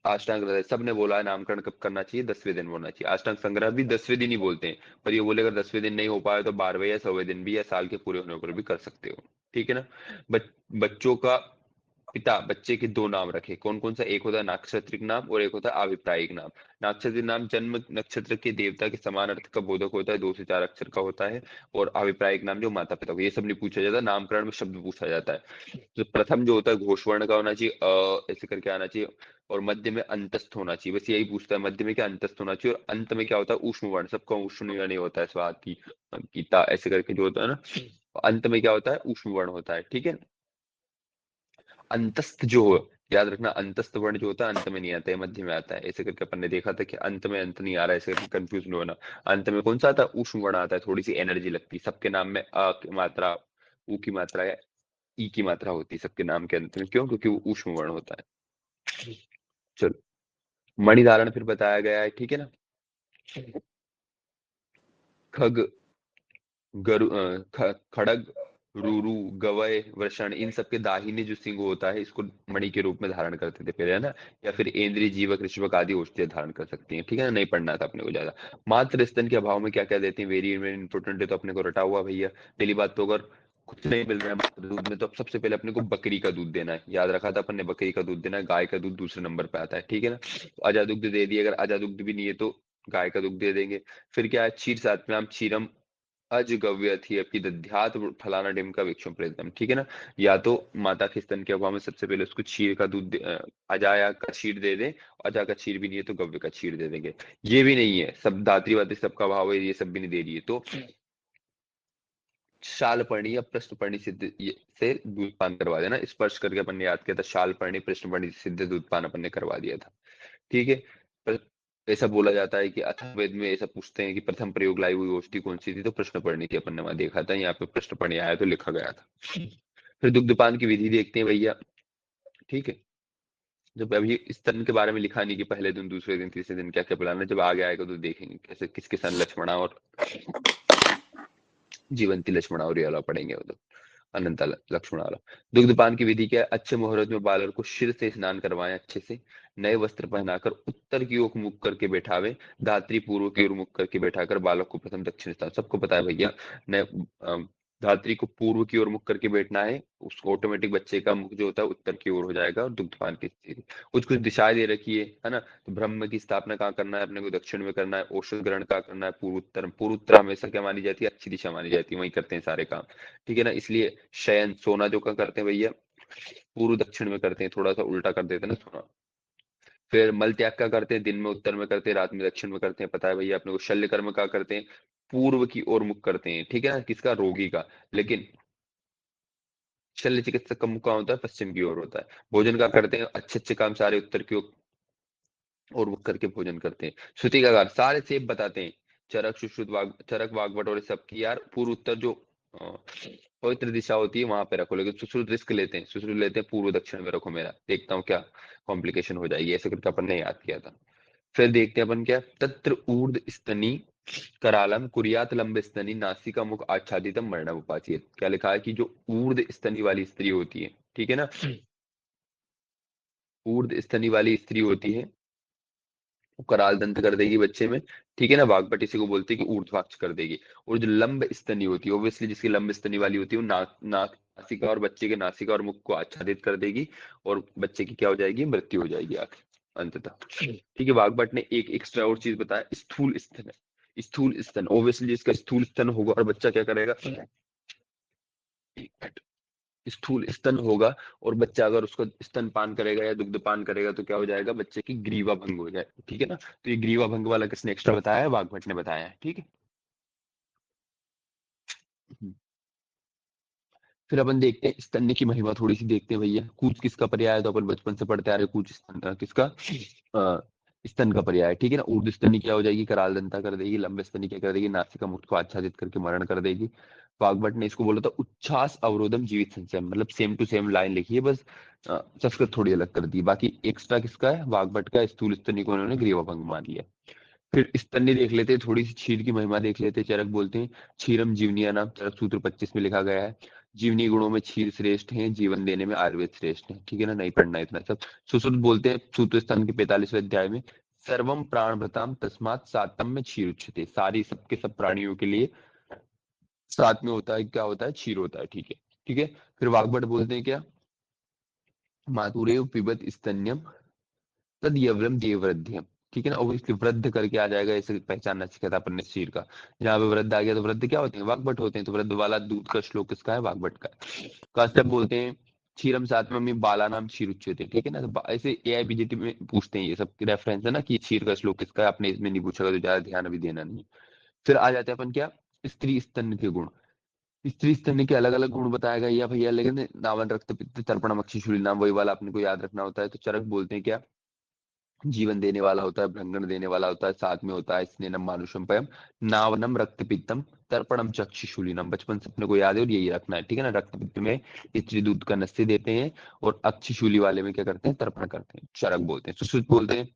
अष्टांग हृदय सब ने बोला है नामकरण कब करना चाहिए? 10वें दिन बोलना चाहिए। अष्टांग संग्रह भी 10वें दिन ही बोलते हैं, पर ये बोले अगर 10वें दिन नहीं हो पाए तो 12वें या 100वें दिन भी, या साल के पूरे होने पर भी कर सकते हो, ठीक है ना। बच्चों का पिता बच्चे के 2 नाम रखे, कौन कौन सा? एक होता है नाक्षत्रिक नाम और एक होता है आविप्रायिक नाम। नाक्षत्रिक नाम जन्म नक्षत्र के देवता के समान अर्थ का बोधक होता है, 2 से 4 अक्षर का होता है। और आविप्रायिक नाम जो माता पिता को, ये सब नहीं पूछा जाता, नामकरण में शब्द पूछा जाता है। तो प्रथम जो होता है घोषवर्ण का होना चाहिए, ऐसे करके आना चाहिए। और मध्य में अंतस्थ होना चाहिए, बस यही पूछता है, मध्य में क्या? अंतस्थ होना चाहिए। और अंत में क्या होता है? ऊष्म वर्ण, सबका ऊष्म नहीं होता है, स्वाति, गीता, ऐसे करके जो होता है ना, अंत में क्या होता है? ऊष्म वर्ण होता है, ठीक है। अंतस्थ जो हो, याद रखना अंतस्थ वर्ण जो होता है अंत में नहीं आता है, मध्य में आता है, ऐसे करके अपन ने देखा था कि अंत में अंत नहीं आ रहा है, ऐसे करके कंफ्यूज नहीं होना। अंत में कौन सा आता है? ऊष्म वर्ण आता है, थोड़ी सी एनर्जी लगती है सबके नाम में, अ की मात्रा, ऊ की मात्रा या ई की मात्रा होती है सबके नाम के अंत में, क्यों? क्योंकि वो ऊष्म वर्ण होता है। चलो, मणिधारण फिर बताया गया है, ठीक है ना। खग, खड़ग, रुरु, गवय, वृषण, इन सब के दाहिने जो सिंग होता है इसको मणि के रूप में धारण करते थे पहले, है ना। या फिर इंद्रिय, जीवक, ऋषभक आदि औषधियां धारण कर सकती हैं, ठीक है ना, नहीं पढ़ना था अपने को ज्यादा। मात्र स्तन के अभाव में क्या क्या देते हैं, वेरी वेरी इंपॉर्टेंट है, तो अपने को रटा हुआ भैया। पहली बात तो अगर कुछ नहीं मिल रहा है मात्र दूध में, तो अब सबसे पहले अपने को बकरी का दूध देना है, याद रखा था अपन ने, बकरी का दूध देना है। गाय का दूध दूसरे नंबर पे आता है, ठीक है ना। तो अजा दुग्ध दे दिए, अगर अजा दुग्ध भी नहीं है तो गाय का दुग्ध दे देंगे। फिर क्या है, क्षीर सात्म्याम क्षीरम अजगव्य थी आपकी दध्यात फलाना डिम का विक्षम प्रेतम, ठीक है ना। या तो माता के स्तन के अभाव में सबसे पहले उसको क्षीर का दूध अजाया का क्षीर दे दें। अजा का क्षीर भी नहीं है तो गव्य का क्षीर दे देंगे। ये भी नहीं है, सब धात्री वात्री सबका अभाव है, ये सब भी नहीं दे रही है, तो शालपर्णी या पृष्ठपर्णी सिद्ध से दूध पान करवा देना। स्पर्श करके अपन ने याद किया था, शालपर्णी पृष्ठपर्णी सिद्ध दूध पान अपन ने करवा दिया था, ठीक है। पर ऐसा बोला जाता है कि अथर्ववेद में ऐसा पूछते हैं कि प्रथम प्रयोग लाई हुई औषधि कौन सी थी, तो प्रश्नपर्णी थी, अपन ने वहां देखा था, यहाँ पे प्रश्नपर्णी आया तो लिखा गया था। फिर दुग्धपान की विधि देखते हैं भैया, ठीक है। जब अभी स्तन के बारे में लिखा नहीं कि पहले दिन, दूसरे दिन, तीसरे दिन क्या क्या पिलाना, जब आगे आएगा तो देखेंगे कैसे किसके साथ लक्ष्मणा और जीवंती लक्ष्मणा और ये वाला पढ़ेंगे वो तो, अनंत लक्ष्मण वाला। दुग्धपान की विधि क्या है, अच्छे मुहूर्त में बालक को सिर से स्नान करवाएं अच्छे से, नए वस्त्र पहनाकर उत्तर की ओर मुख करके बैठावे, धात्री पूर्व की ओर मुख करके बैठाकर बालक को प्रथम दक्षिण स्थान, सबको पता है भैया। नए धात्री को पूर्व की ओर मुख करके बैठना है, उसको ऑटोमेटिक बच्चे का मुख जो होता है उत्तर की ओर हो जाएगा, और दुग्धपान की स्थिति कुछ कुछ दिशाएं दे रखी है ना। तो ब्रह्म की स्थापना कहाँ करना है अपने को, दक्षिण में करना है। औषध ग्रहण कहाँ करना है, पूर्व उत्तर। पूर्व उत्तर हमेशा क्या मानी जाती है, अच्छी दिशा मानी जाती है, वहीं करते हैं सारे काम, ठीक है ना। इसलिए शयन सोना जो का करते हैं भैया, पूर्व दक्षिण में करते हैं, थोड़ा सा उल्टा कर देते हैं ना सोना। फिर मल त्याग का करते हैं, दिन में उत्तर में करते हैं, रात में दक्षिण में करते हैं, पता है भैया अपने को। शल्य कर्म का करते हैं, पूर्व की ओर मुख करते हैं, ठीक है ना, किसका, रोगी का। लेकिन शल्य चिकित्सक का मुख कहाँ होता है, पश्चिम की ओर होता है। भोजन का करते हैं, अच्छे अच्छे काम सारे उत्तर की ओर और रुक करके भोजन करते हैं। श्रुति का गार सारे सेब बताते हैं, चरक सुश्रुत वाग, चरक वागवट और सबकी यार पूर्व उत्तर जो पवित्र दिशा होती है वहां पे रखो, लेकिन सुश्रुत रिस्क लेते हैं, सुश्रुत लेते हैं पूर्व दक्षिण में रखो, मेरा देखता हूँ क्या कॉम्प्लिकेशन हो जाएगी, ऐसे करके अपन ने याद किया था। फिर देखते हैं अपन क्या, तत्र ऊर्ध स्तनी करालम कुरियात लंब स्तनी नासिका मुख आच्छादितम मरणम उपाचित, क्या लिखा है कि जो ऊर्ध स्तनी वाली स्त्री होती है, ठीक है ना, ऊर्ध स्तनी वाली स्त्री होती है वो कराल दंत कर देगी बच्चे में, ठीक है ना। वाग्भट इसी को बोलते हैं कि ऊर्ध्वाक्ष कर देगी। और जो लंब स्तनी होती है, ऑब्वियसली जिसकी लंब स्तनी वाली होती है, वो नाक नाक नासिका और बच्चे के नासिका और मुख को आच्छादित कर देगी, और बच्चे की क्या हो जाएगी, मृत्यु हो जाएगी आखिर अंततः, ठीक है। वाग्भट ने एक एक्स्ट्रा और चीज बताया, स्थूल स्तन है, स्थूल स्तन, ऑब्वियसली जिसका स्थूल स्तन होगा और बच्चा क्या करेगा, स्थूल स्तन होगा और बच्चा अगर उसको स्तन पान करेगा या दुग्ध पान करेगा तो क्या हो जाएगा, बच्चे की ग्रीवा भंग हो जाएगा, ठीक है ना। तो ये ग्रीवा भंग वाला किसने एक्स्ट्रा बताया है, वाग्भट ने बताया है, ठीक है। हम्म। फिर अपन देखते हैं स्तन्य की महिमा थोड़ी सी देखते हैं भैया। कूच किसका पर्याय है, तो अपन बचपन से पढ़ते आ रहे हैं, कूच स्तन किसका, स्तन का पर्याय है, ठीक है ना। ऊर्ध्व स्तनी क्या हो जाएगी, कराल दंता कर देगी। लंबे स्तनी क्या कर देगी, नासिका मुख को आच्छादित करके मरण कर देगी। वाग्भट ने इसको बोला था उच्छ्वास अवरोधम जीवित संशयम, मतलब सेम टू सेम लाइन लिखी है, बस संस्कृत थोड़ी अलग कर दी। बाकी एक्स्ट्रा किसका है, वाग्भट का। स्थूल स्तनी को उन्होंने ग्रीवा भंग मान लिया। फिर स्तन्य देख लेते हैं, थोड़ी सी क्षीर की महिमा देख लेते हैं। चरक बोलते हैं क्षीरम जीवनिया नाम, चरक सूत्र 25 में लिखा गया है, जीवनी गुणों में क्षीर श्रेष्ठ है, जीवन देने में आयुर्वेद श्रेष्ठ है, ठीक है ना, नहीं पढ़ना इतना सब। सुश्रुत बोलते हैं सूत्र स्थान के 45वें अध्याय में, सर्वम प्राणभृताम तस्मात् सातम में क्षीर उच्यते, सारी सबके सब प्राणियों के लिए साथ में होता है, क्या होता है, क्षीर होता है, ठीक है, ठीक है। फिर वाग्भट बोलते हैं क्या, मातुरेव पिबत स्तन्यम तद यवरम देववृद्ध्यम, ठीक है ना। ऑब्वियसली वृद्ध करके आ जाएगा, ऐसे पहचानना सीखा था अपन ने क्षीर का। जहाँ पे वृद्ध आ गया तो वृद्ध क्या होते हैं, वाग्भट होते हैं, तो वृद्ध वाला दूध का श्लोक किसका है, वाग्भट का। काश्यप बोलते हैं क्षीरम साथ में बाला नाम क्षीर उच्यते, ठीक है ना। तो ऐसे एआईपीजीटी में पूछते हैं, ये सब रेफरेंस है ना कि क्षीर का श्लोक किसका है, आपने इसमें नहीं पूछा तो ज्यादा ध्यान अभी देना नहीं। फिर आ जाते हैं अपन क्या, स्त्री स्तन के गुण। स्त्री स्तन के अलग अलग गुण बताया गया भैया, लेकिन नावन रक्त पित्त तर्पण मक्षी नाम वही वाला अपने को याद रखना होता है। तो चरक बोलते हैं क्या, जीवन देने वाला होता है, भ्रंगण देने वाला होता है, साथ में होता है स्नेनम मानुषम पयम, नावनम रक्तपित्तम, तर्पणम चक्षुशूलिनम, बचपन से अपने को याद है और यही रखना है, ठीक है ना। रक्तपित्त में स्त्री दूध का नस्य देते हैं, और अक्षशूली वाले में क्या करते हैं, तर्पण करते हैं, चरक बोलते हैं। सुश्रुत बोलते हैं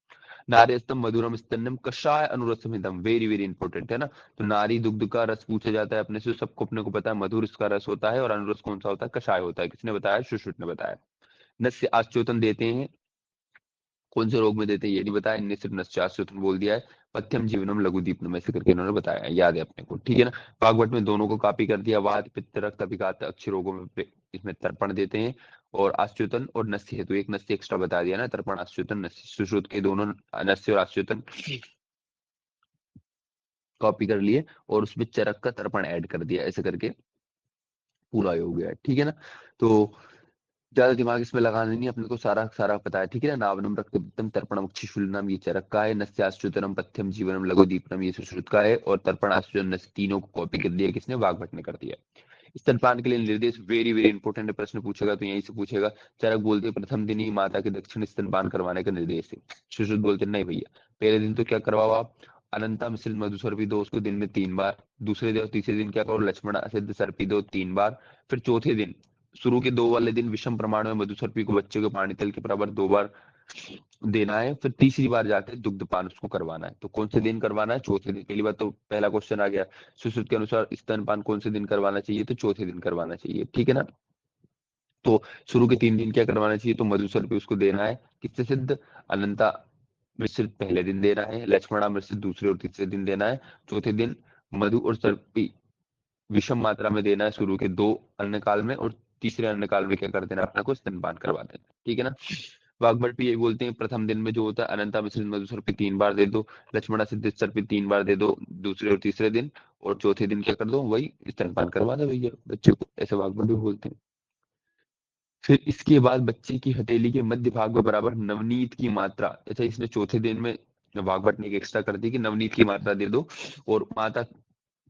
नार्यस्तम मधुरम स्तन्यम कषाय अनुरसमिदम, वेरी वेरी इंपॉर्टेंट है ना। तो नारी दुग्ध का रस पूछा जाता है अपने से, सबको अपने को पता है मधुर इसका रस होता है, और अनुरस कौन सा होता है, कषाय होता है। किसने बताया, सुश्रुत ने बताया। नस्य आश्चोतन देते हैं, कौन से रोग में देते हैं ये नहीं बताया, इनने सिर्फ नस्यास्योतन बोल दिया है। पथ्यम जीवनम लघुदीपनम ऐसे करके इन्होंने बताया, याद है अपने को, ठीक है ना। वाग्भट में दोनों को कॉपी कर दिया, वात पित्त रक्त अभिघात अच्छे रोगों में इसमें तर्पण देते हैं। और आश्चोतन और नस्य हेतु एक नस्य एक्स्ट्रा बता दिया ना, तर्पण आश्चोतन नस्य सुश्रुत के दोनों नस्य और आश्चोतन कॉपी कर लिए, और उसमें चरक का तर्पण ऐड कर दिया, ऐसे करके पूरा हो गया, ठीक है ना। तो ज्यादा दिमाग इसमें लगाना नहीं, अपने को सारा सारा पता है, ठीक है ना। नावनम रक्तपित्तम तर्पणम उच्छिशुलनम ये चरक का है, नस्याश्रुतनम पथ्यम जीवनम लघुदीपनम ये सुश्रुत का है, और तर्पणाश्चुतन नस्य तीनों को कॉपी कर दिया किसने, वाग्भट ने कर दिया। स्तनपान के लिए निर्देश वेरी वेरी इंपॉर्टेंट है, प्रश्न पूछेगा तो यहीं से पूछेगा। चरक बोलते हैं प्रथम दिन ही माता के दक्षिण स्तनपान करवाने का निर्देश है। सुश्रुत बोलते हैं नहीं भैया, पहले दिन तो क्या करवाओ आप, अनंता मिश्रित मधु सर्पी दो उसको दिन में 3 बार, दूसरे दिन और तीसरे दिन क्या करो, लक्ष्मण सिद्ध सर्पी दो 3 बार, फिर चौथे दिन शुरू के 2 वाले दिन विषम प्रमाण में मधु सर्पी को बच्चे के पानी तल के बराबर 2 बार देना है, फिर तीसरी बार जाकर दुग्धपान उसको करवाना है। तो कौन से दिन करवाना है, चौथे दिन। पहली बात तो पहला क्वेश्चन आ गया, सुश्रुत के अनुसार स्तनपान कौन से दिन करवाना चाहिए, तो चौथे दिन करवाना चाहिए, ठीक है ना। तो शुरू के 3 दिन क्या करवाना चाहिए, तो मधु सर्पी उसको देना है, किससे सिद्ध, अनंता मिश्रित पहले दिन देना है, लक्ष्मणा मिश्रित दूसरे और तीसरे दिन देना है, चौथे दिन मधु और सर्पी विषम मात्रा में देना है शुरू के 2 अन्न काल में, और तीसरे अन्न काल में क्या कर देना, अपना को स्तनपान करवा देना, ठीक है ना। वाग्भट भी यही बोलते हैं, प्रथम दिन में जो होता है अनंता मिश्रित मधु सर्पी 3 बार दे दो, लक्ष्मणा सिद्ध सर्पी 3 बार दे दो दूसरे और तीसरे दिन, और चौथे दिन क्या कर दो, वही स्तनपान करवा दो भैया बच्चे को, ऐसे वाग्भट भी बोलते हैं। फिर इसके बाद बच्चे की हथेली के मध्य भाग में बराबर नवनीत की मात्रा, अच्छा इसने चौथे दिन में वाग्भट ने एक एक्स्ट्रा कर दी कि नवनीत की मात्रा दे दो, और माता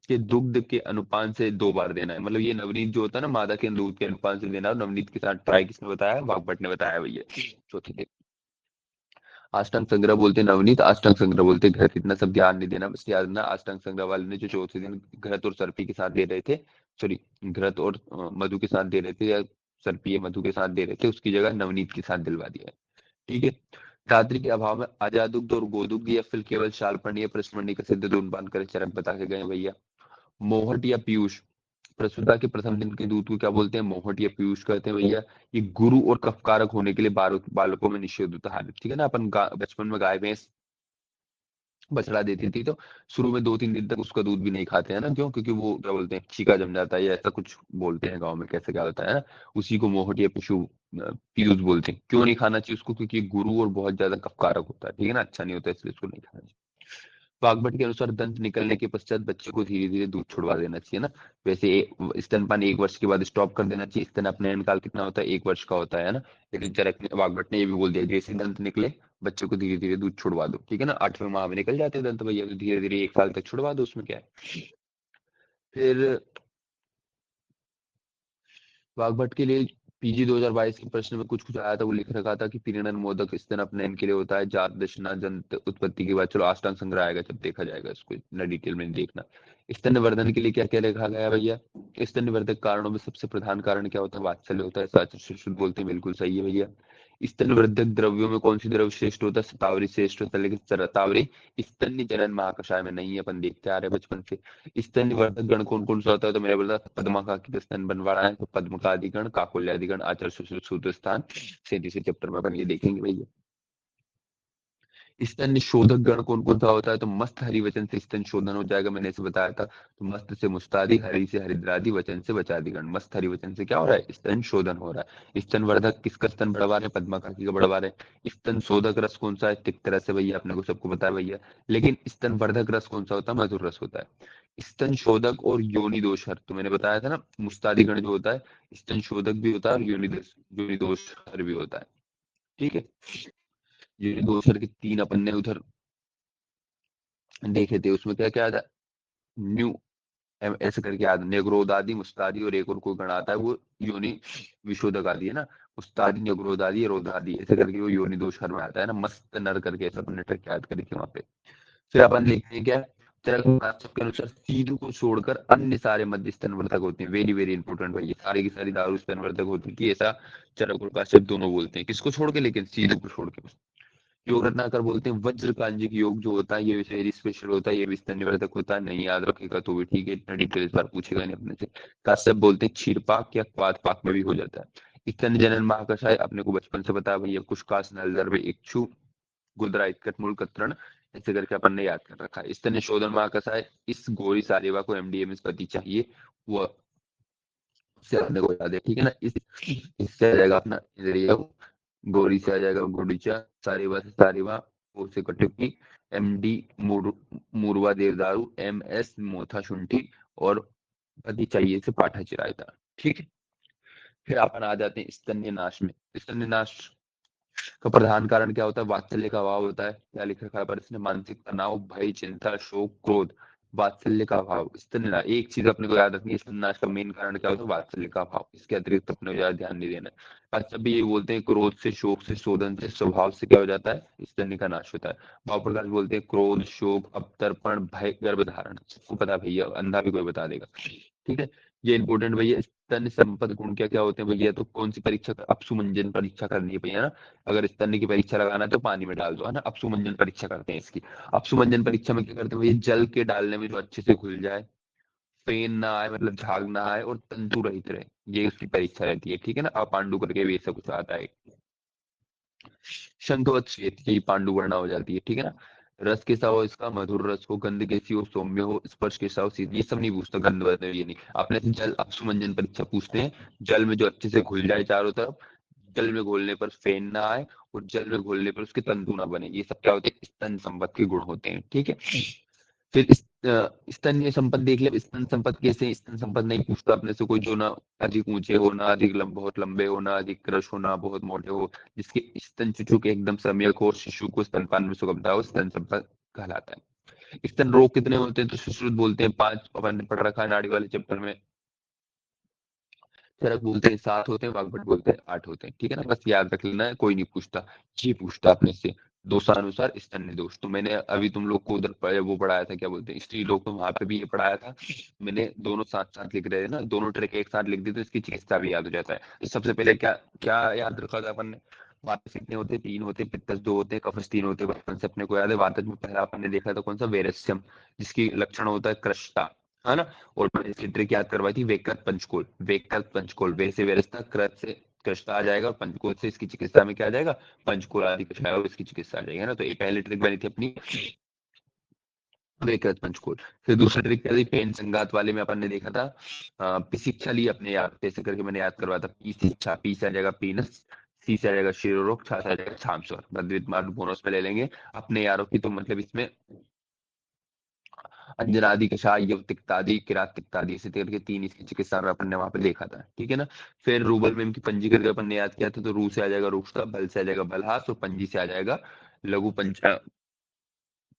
के दुग्ध के अनुपान से 2 बार देना है, मतलब ये नवनीत जो होता है ना मादा के दूध के अनुपान से देना है, नवनीत के साथ ट्राई किसने बताया, वाग्भट ने बताया भैया चौथे दिन। अष्टांग संग्रह बोलते हैं नवनीत, अष्टांग संग्रह बोलते हैं घृत, इतना सब ध्यान नहीं देना, बस याद रखना अष्टांग संग्रह वाले ने जो चौथे दिन घृत और सर्पी के साथ दे रहे थे, सॉरी घृत और मधु के साथ दे रहे थे, या सर्पी या मधु के साथ दे रहे थे, उसकी जगह नवनीत के साथ दिलवा दिया है, ठीक है। धात्री के अभाव में अजादुग्ध और गोदुग्ध या फिर केवल शालपणी या पृष्ठमणि का सिद्ध धूम्रपान करे, चरक बता के गए भैया। मोहट या पीयूष, प्रसूता के प्रथम दिन के दूध को क्या बोलते हैं, मोहट या पीयूष कहते हैं भैया। ये गुरु और कफकारक होने के लिए बालकों में निषेध होता है, ठीक है ना। अपन बचपन में गाय भैंस बछड़ा देती थी, तो शुरू में 2-3 दिन तक उसका दूध भी नहीं खाते हैं ना, क्यों, क्योंकि वो क्या बोलते हैं चीका जम जाता है, या ऐसा कुछ बोलते हैं गाँव में, कैसे क्या होता है ना, उसी को मोहट या पीयूष बोलते हैं। क्यों नहीं खाना चाहिए उसको, क्योंकि ये गुरु और बहुत ज्यादा कफकारक होता है, ठीक है ना, अच्छा नहीं होता, इसलिए उसको नहीं खाना चाहिए। वाग्भट के अनुसार दंत निकलने के पश्चात बच्चे को धीरे धीरे दूध छुड़वा देना चाहिए ना। वैसे स्तनपान 1 वर्ष के बाद स्टॉप कर देना चाहिए, स्तन अपनयन काल कितना होता है, 1 वर्ष का होता है ना। लेकिन वाग्भट ने ये भी बोल दिया जैसे दंत निकले बच्चे को धीरे धीरे दूध छुड़वा दो, ठीक है ना। 8वें माह में निकल जाते हैं दंत भैया, तो धीरे धीरे 1 साल तक छुड़वा दो, उसमें क्या है। फिर वाग्भट के लिए पीजी 2022 के प्रश्न में कुछ कुछ आया था, वो लिख रखा था कि पीनन मोदक स्तन अपनयन के लिए होता है, जात दशना जंत उत्पत्ति के बाद, चलो अष्टांग संग्रह आएगा जब देखा जाएगा इसको, इतना डिटेल में नहीं देखना। स्तन वर्धन के लिए क्या क्या लिखा गया भैया, स्तन वर्धक कारणों में सबसे प्रधान कारण क्या होता है, वात्सल्य होता है, साच शुद्ध बोलते हैं, बिल्कुल सही है भैया। स्तन वर्धक द्रव्यों में कौन सी द्रव्य श्रेष्ठ होता है, शतावरी श्रेष्ठ होता है, लेकिन शतावरी स्तन्य जनन महाकषाय में नहीं है, अपन देखते आ रहे हैं बचपन से। स्तन वर्धक गण कौन कौन सा होता है, तो मैंने बोला पद्मा का की स्तन बनवाड़ा है, तो पद्म का अधिगण, काकोल्यादिगण, आचार्य सूत्र स्थान, 37 चैप्टर में अपन ये देखेंगे भैया। स्तन शोधक गण कौन कौन सा होता है, तो मस्त हरि वचन से स्तन शोधन हो जाएगा, मैंने इसे बताया था। तो मस्त से मुस्तादि, हरि से हरिद्रादि, वचन से वचादिगण, मस्त हरि वचन से क्या हो रहा है, स्तन शोधन हो रहा है। स्तन वर्धक किसका स्तन बढ़वा रहे हैं, पद्मा काकी का बढ़वा रहे हैं। स्तन शोधक रस कौन सा है, तिक्त रस है भैया, अपने को सबको पता है भैया। लेकिन स्तन वर्धक रस कौन सा होता है, मधुर रस होता है। स्तन शोधक और योनि दोष हर, तो मैंने बताया था ना, मुस्तादिगण जो होता है स्तन शोधक भी होता है, और योनि दोष हर भी होता है, ठीक है। योनि दोष हर के 3 अपन ने उधर देखे थे, उसमें क्या क्या था, न्यू ऐसे करके याद, नेग्रोदादी, मुस्तादी, और एक और कोई गण आता है वो योनि विशोधक आदि है ना, उस्तादी, नेग्रोदादी, रोधादी, ऐसे करके वो योनि दोषहर में आता है ना, मस्त नर करके, ऐसा अपने ट्रिक याद करी थी वहां पे। फिर अपन लिखते हैं क्या, चरक शास्त्र के अनुसार सीधु को छोड़कर अन्य सारे मध्य स्तनवर्धक होते हैं, वेरी वेरी इंपॉर्टेंट भाई, ये सारी की सारी दारू स्तनवर्धक होती है कि ऐसा चरक और काश्यप दोनों बोलते हैं, किसको छोड़ के, लेकिन सीधु को छोड़ के। योग रत्नाकर बोलते हैं वज्र कांजिक योग जो होता है ये वेरी स्पेशल होता है, ये भी स्तन निवर्धक होता है, नहीं याद रखेगा तो भी ठीक है, इतना डिटेल इस बार पूछेगा नहीं अपने से। काश्यप बोलते हैं क्षीरपाक या क्वाथ पाक में भी हो जाता है। स्तन जनन महाकषाय अपने को बचपन से पता है भैया, कुशकास नलदर्भ इक्षु गुदरा इक्कट मूल कतरण, ऐसे करके अपन ने याद कर रखा है। स्तन शोधन महाकषाय इस गोरी सारिवा को एमडीएमएस पति चाहिए, वो से अपने को याद है, ठीक है ना। इससे आ जाएगा अपना इंद्रिय, गोरी से आ जाएगा गुडीचा, सारीवा से सारीवा, ओ से कटुकी, एमडी मूरवा देवदारू, एमएस मोथा शुंठी, और पति चाहिए से पाठा चिरायता, ठीक है। फिर अपन आ जाते हैं स्तन्य नाश में। स्तन्य नाश का प्रधान कारण क्या होता है? वात्सल्य का अभाव होता है। क्या लिख रखा है पर इसने? मानसिक तनाव, भय, चिंता, शोक, क्रोध, वात्सल्य का अभाव। स्तन एक चीज अपने को याद रखनी है, स्तननाश का मेन कारण क्या होता है? वात्सल्य का अभाव। इसके अतिरिक्त अपने को ज्यादा ध्यान नहीं देना है। अच्छा भी ये बोलते हैं क्रोध से, शोक से, शोधन से, स्वभाव से क्या हो जाता है? स्तन्य का नाश होता है। भाव प्रकाश बोलते हैं क्रोध, शोक, अवतर्पण, भय, गर्भधारण। सबको पता है भैया, अंधा भी कोई बता देगा, ठीक है। ये इंपॉर्टेंट भैया। स्तन संपद गुण क्या क्या होते हैं भैया? तो कौन सी परीक्षा? अपसुमंजन परीक्षा करनी है भैया ना। अगर स्तन की परीक्षा लगाना है तो पानी में डाल दो, है ना। अपसुमंजन परीक्षा करते हैं इसकी। अपसुमंजन परीक्षा में क्या करते हैं भैया? जल के डालने में जो अच्छे से घुल जाए, फेन ना आए, मतलब झाग ना आए, और तंतु रहित रहे, ये उसकी परीक्षा रहती है, ठीक है ना। अपांडु करके भी ऐसा कुछ आता है। शंखवत श्वेत, यही पांडु वर्णा हो जाती है, ठीक है ना। रस कैसा हो इसका? मधुर रस हो, गंध कैसी हो? सौम्य हो, स्पर्श कैसा हो? शीत। ये सब नहीं पूछता गंध वंध, ये नहीं। आपने से जल अपसुमंजन परीक्षा पूछते हैं, जल में जो अच्छे से घुल जाए चारों तरफ, जल में घोलने पर फेन ना आए, और जल में घोलने पर उसके तंतु ना बने, ये सब क्या होते हैं? स्तन संपत्ति के गुण होते हैं, ठीक है। फिर स्तन्य संपद देख ले। स्तन संपद कैसे? स्तन संपद नहीं पूछता अपने से कोई, जो ना अधिक ऊंचे हो, ना अधिक बहुत लंबे हो, ना अधिक कृश हो, ना बहुत मोटे हो, जिसके स्तन शिशु के एकदम सम्यक हो, शिशु को स्तनपान में सुगमता हो, स्तन संपद कहलाता है। स्तन रोग कितने होते हैं? तो सुश्रुत बोलते हैं 5, अपन ने पढ़ रखा है नाड़ी वाले चैप्टर में। चरक बोलते हैं 7 होते हैं, वाग्भट बोलते हैं 8 होते हैं, ठीक है ना। बस याद रख लेना है, कोई नहीं पूछता। ये पूछता अपने से दोषानुसार स्तन्य दोष। तो मैंने अभी तुम लोग को उधर वो पढ़ाया था, क्या बोलते हैं, स्त्री लोग, तो वहां पे भी ये पढ़ाया था। मैंने दोनों साथ साथ लिख रहे थे ना, दोनों ट्रिक एक साथ लिख दी तो इसकी चिकित्सा भी याद हो जाता है। तो सबसे पहले क्या क्या याद रखा था अपन ने? वातज कितने होते हैं? 3 होते हैं। पित्तज 2 होते हैं। कफज 3 होते हैं। बचपन से अपने को याद है। वातज में पहला अपन ने देखा था कौन सा? वेरस्यम, जिसकी लक्षण होता है कृशता, है ना। और मैंने इसकी ट्रिक याद करवाई थी, वेकत पंचकोल। वेकत पंचकोल, वे से व्यवस्था, कृत से कृष्णा आ जाएगा, और पंचकोल से इसकी चिकित्सा में क्या आ जाएगा? पंचकोल आदि कषाय, और इसकी चिकित्सा आ जाएगी, है ना। तो ये पहली ट्रिक बनी थी अपनी, वेकत पंचकोल। फिर दूसरी ट्रिक क्या थी? पेन संगात वाले में अपन ने देखा था, पिशिक्षा ली अपने याद कैसे करके मैंने याद करवाया था। पी से इच्छा, पी से आ जाएगा पीनस, सी से आ जाएगा शिरोरोग, छा से आ जाएगा छामस्वर। बद्रित मार्ग बोनस में ले लेंगे अपने यारों की, तो मतलब इसमें अंजनादि कषाय, यवतिक्तादि, किरातिक्तादि, इसी तरह के 3 इसकी चिकित्सा में अपन ने वहां पे देखा था, ठीक है ना। फिर रूबल में इनकी पंजी करके अपन ने याद किया था, तो रू से आ जाएगा रुष्टा, बल से आ जाएगा बलहास, और पंजी से आ जाएगा लघु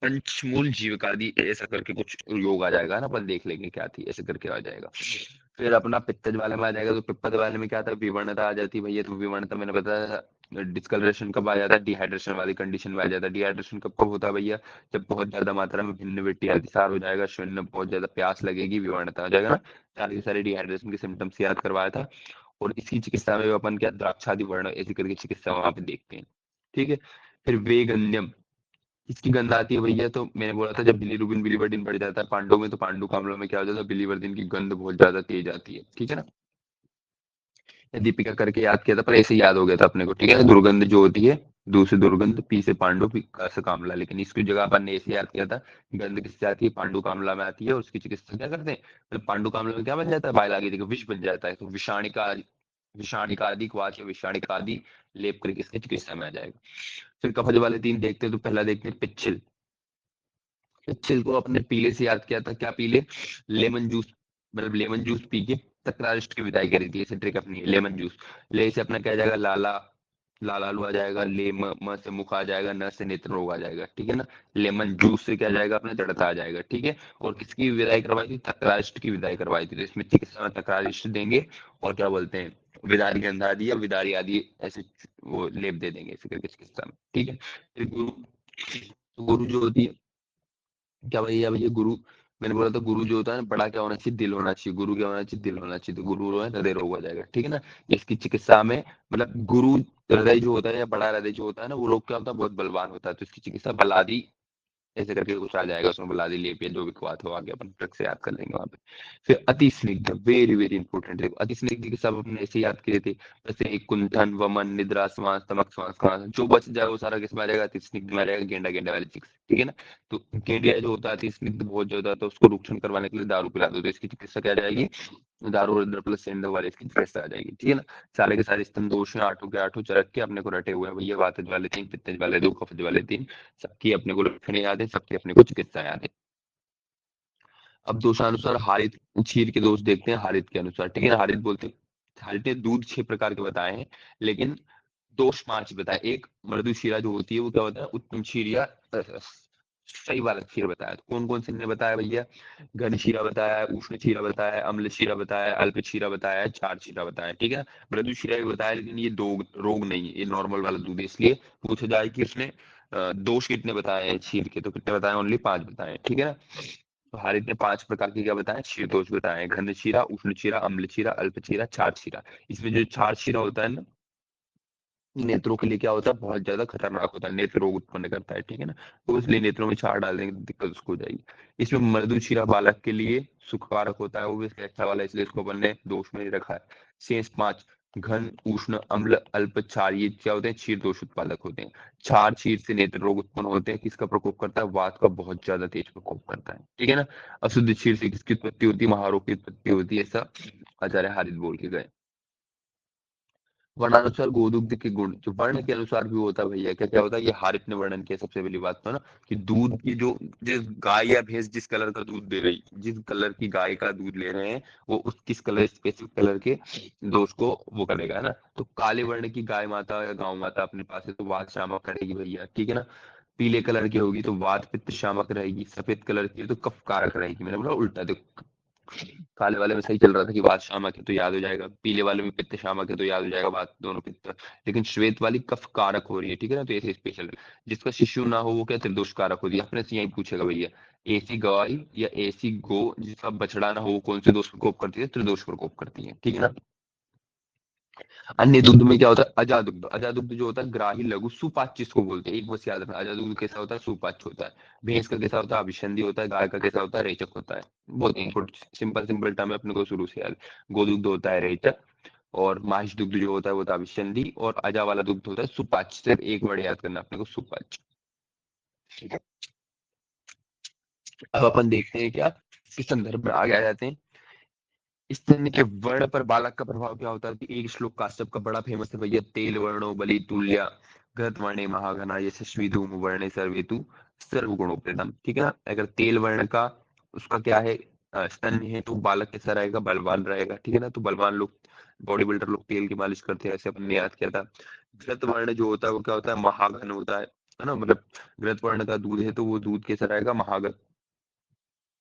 पंचमूल जीविकादि, ऐसा करके कुछ योग आ जाएगा ना, अपन देख लेंगे क्या थी, ऐसे करके आ जाएगा। फिर अपना पित्तज वाले में आ जाएगा, तो पित्पद वाले में क्या था? विवर्णता आ जाती है भैया। तो विवर्णता मैंने बताया, डिस्कलरेशन कब आ जाता है? डिहाइड्रेशन वाली कंडीशन में आ जाता है। डिहाइड्रेशन कब कब होता है भैया? जब बहुत ज्यादा मात्रा में भिन्न विट्टी अतिसार हो जाएगा, शरीर में बहुत ज्यादा प्यास लगेगी, विवर्णता हो जाएगा ना। सारे के सारे डिहाइड्रेशन के सिम्टम्स याद करवाया था। और इसकी चिकित्सा में अपन क्या द्राक्षादि वर्ण ऐसी करके चिकित्सा वहां पे देखते हैं, ठीक है। फिर वेगन्यम, इसकी गंध आती है भैया। तो मैंने बोला था जब बिलीरुबिन बिलीवर्डिन बढ़ जाता है पांडु में, तो पांडु कामलों में क्या हो जाता है? बिलीवर्डिन की गंध बहुत ज्यादा तेज आती है, ठीक है ना। दीपिका करके याद किया था, पर ऐसे ही याद हो गया था अपने को, ठीक है ना। दुर्गंध जो होती है, दू से दुर्गंध, पी से पांडु, पी का से कामला, लेकिन इसकी जगह अपन ने ऐसे याद किया था, गंध किससे आती है? पांडु कामला में आती है। और उसकी चिकित्सा क्या करते हैं? मतलब पांडु कामला में क्या बन जाता है? बाइल आगे देखो विष बन जाता है, तो विषाणिका, विषाणिकादि क्वाच या विषाणिकादि लेप करके इसकी चिकित्सा में आ जाएगा। फिर कफज वाले 3 देखते हैं, तो पहला देखते हैं पिच्छिल। पिच्छिल को अपने पीले से याद किया था, क्या पीले? लेमन जूस, मतलब लेमन जूस पी के तक्रारिष्ट की विदाई करी थी, ऐसे ट्रिक अपनी है, लेमन जूस। ले से अपना क्या आ जाएगा? लाला, लालालू आ जाएगा। ले म से मुख आ जाएगा, न से नेत्र रोग आ जाएगा, ठीक है ना। लेमन जूस से क्या आ जाएगा? अपने दृढ़ता आ जाएगा, ठीक है। और किसकी विदाई करवाई थी? तक्रारिष्ट की विदाई करवाई थी। तो इसमें चिकित्सा में तक्रारिष्ट देंगे, और क्या बोलते हैं, विदारी गंध आदि या विदारी आदि ऐसे वो लेप दे देंगे, ऐसे करके चिकित्सा में, ठीक है। फिर गुरु, तो गुरु जो होती है, क्या भैया भैया गुरु, मैंने बोला था गुरु जो होता है ना, बड़ा क्या होना चाहिए? दिल होना चाहिए। गुरु क्या होना चाहिए? दिल होना चाहिए। तो गुरु है, हृदय रोग हो जाएगा, ठीक है ना। इसकी चिकित्सा में मतलब गुरु तो हृदय जो होता है या बड़ा हृदय जो होता है ना, वो रोग क्या होता है, बहुत बलवान होता है, तो इसकी चिकित्सा बलादी ऐसे करके कुछ आ जाएगा, उसमें बुला दी लेपिया जो भी बात हो, आगे अपन ट्रिक से याद कर लेंगे वहां पे। फिर अति स्निग्ध, वेरी वेरी इंपॉर्टेंट है। अति स्निग्ध के सब अपने ऐसे याद किए थे, जैसे एक कुंठन, वमन, निद्रा, श्वास, तमक, श्वास, खांस, जो बच जाए वो सारा किस में आ जाएगा, अति स्निग्ध में आ जाएगा, गेंडा गेंडा वाली चिक्स, ठीक है ना। तो गेंडिया जो होता है अति स्निग्ध बहुत ज्यादा होता है, तो उसको रुक्षण करवाने के लिए दारू पिला दो, तो इसकी चिकित्सा क्या आ जाएगी, दारू रुद्र प्लस सेंधव वाले इसकी चिकित्सा आ जाएगी, ठीक है ना। सारे के सारे स्तन दोष हैं, आठों के आठों चरक के अपने को रटे हुए हैं भैया, वातज वाले 3, पित्तज वाले 2, कफज वाले 3, सबकी अपने को लक्षण याद है, सबकी अपने को चिकित्सा याद है। अब दोषानुसार हारित क्षीर के दोष देखते हैं, हारित के अनुसार, ठीक है ना। हारित बोलते हैं, हारित ने दूध 6 प्रकार के बताए हैं, लेकिन दोष 5 बताए। एक मृदु क्षीरा जो होती है वो क्या होता है, उत्तम क्षीर या सही वाला क्षीर बताया। तो कौन कौन से ने बताया भैया, घन क्षीरा बताया है, उष्ण क्षीरा बताया है, अम्ल क्षीरा बताया है, अल्प क्षीरा बताया है, चार क्षीरा बताया है, ठीक है। मृदु क्षीरा भी बताया, लेकिन ये दो रोग नहीं है, ये नॉर्मल वाला दूध है, इसलिए पूछा जाए कि उसने दोष कितने बताए हैं क्षीर के, तो कितने बताए, ओनली 5 बताए हैं, ठीक है ना। तो हारित ने 5 प्रकार के क्या बताए, क्षीर दोष बताए हैं, घन क्षीरा, उष्ण क्षीरा, अम्ल क्षीरा, अल्प क्षीरा, चार क्षीरा। इसमें जो चार क्षीरा होता है ना, नेत्रों के लिए क्या होता है, बहुत ज्यादा खतरनाक होता है, नेत्र रोग उत्पन्न करता है, ठीक है ना। तो इसलिए नेत्रों में क्षार डाल देंगे तो दिक्कत उसको हो जाएगी। इसमें मृदु क्षीरा बालक के लिए सुखकारक होता है, वो भी अच्छा वाला, इसलिए इसको अपन ने दोष में नहीं रखा है। शेष 5 घन, उष्ण, अम्ल, अल्प, क्षार, ये क्या होते हैं, क्षीर दोष उत्पादक होते हैं। क्षार क्षीर से नेत्र रोग उत्पन्न होते हैं, किसका प्रकोप करता है, वात का बहुत ज्यादा तेज प्रकोप करता है, ठीक है ना। अशुद्ध क्षीर से किसकी उत्पत्ति होती है, महारोग की उत्पत्ति होती है, ऐसा आचार्य हारित बोल के गए। वर्णानुसार गोदुग्ध के गुण, जो वर्ण के अनुसार भी होता है भैया, क्या क्या होता है, ये हारित ने वर्णन किया सबसे पहली बात तो ना, कि दूध की जो, जिस गाय या भैंस जिस कलर का दूध दे रही, जिस कलर की गाय का दूध ले रहे हैं, वो उस किस कलर, स्पेसिफिक कलर के दोष को वो करेगा, है ना। तो काले वर्ण की गाय माता या गाँव माता अपने पास है, तो वात शामक करेगी भैया, ठीक है ना। पीले कलर की होगी तो वात पित्त शामक रहेगी, सफेद कलर की है तो कफ कारक रहेगी, मैंने बोला उल्टा, देखो काले वाले में सही चल रहा था कि वात शामक है तो याद हो जाएगा, पीले वाले में पित्त शामक है तो याद हो जाएगा, वात दोनों पित्त। लेकिन श्वेत वाली कफ कारक हो रही है, ठीक है ना, तो ऐसे स्पेशल। जिसका शिशु ना हो वो क्या त्रिदोष कारक होती है, अपने से यही पूछेगा भैया। ऐसी गाय या ऐसी गो जिसका बछड़ा ना हो, वो कौन से दोष प्रकोप करती है, त्रिदोष प्रकोप करती है, ठीक है ना। अन्य दुग्ध में क्या होता है, अजादुग्ध, अजादुग्ध जो होता है ग्राही लघु सुपाच्य इसको बोलते हैं, एक बस याद रखना, अजादुग्ध कैसा होता है, सुपाच्य होता है। भैंस का कैसा होता है, अभिसंधि होता है। गाय का कैसा होता है, रेचक होता है। बहुत इंपॉर्टेंट सिंपल सिंपल टर्म है, अपने को शुरू से याद। गोदुग्ध होता है रेचक, और माहिष दुग्ध जो होता है वो होता है अभिसंधि, और अजा वाला दुग्ध होता है सुपाच्य। सिर्फ एक वर्ड याद करना अपने को, सुपाच्य, ठीक है। अब अपन देखते हैं क्या, किस संदर्भ में आगे आ जाते हैं। स्तन के वर्ण पर बालक का प्रभाव क्या होता है, कि एक श्लोक काश्यप का बड़ा फेमस है भैया, तेल वर्णो बलि तुल्य घृत वर्णे महाघना यशस्वी धूम वर्णे सर्वेतु सर्वगुणोपेतम, ठीक है ना। अगर तेल वर्ण का उसका क्या है, स्तन है, तो बालक कैसा रहेगा, बलवान रहेगा, ठीक है ना। तो बलवान लोग, बॉडी बिल्डर लोग तेल की मालिश करते हैं, ऐसे अपन ने याद किया था। घृत वर्ण जो होता है वो क्या होता है, महाघन होता है ना, मतलब घृत वर्ण का दूध है तो वो दूध कैसा रहेगा, महाघन,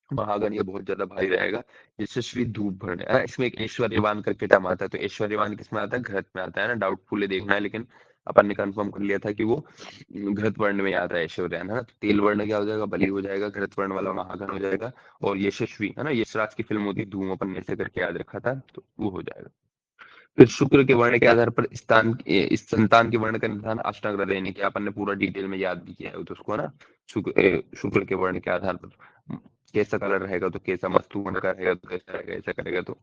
महागण, ये बहुत ज्यादा भारी रहेगा। यशस्वी धूप भरण है ना, इसमें एक ऐश्वर्यवान करके टर्म आता है, तो ऐश्वर्यवान किसमें आता है, घृत में आता है ना, डाउटफुल है, देखना है, लेकिन अपन ने कंफर्म कर लिया था कि वो घृत वर्ण में आता है ऐश्वर्यवान, है ना। तो तेल वर्ण क्या हो जाएगा, बलि हो जाएगा, घृत वर्ण वाला महागण हो जाएगा, और यशस्वी है ना, यशराज की फिल्म होती धूम, अपन ने ऐसे करके याद रखा था, तो वो हो जाएगा। फिर शुक्र के वर्ण के आधार पर स्थान, इस संतान के वर्ण का निर्धारण अष्टांग हृदय ने किया, अपन ने पूरा डिटेल में याद भी किया है तो उसको ना, शुक्र के वर्ण के आधार पर कैसा कलर रहेगा तो कैसा, मस्तु वर्ण का रहेगा तो कैसा रहेगा, ऐसा करेगा तो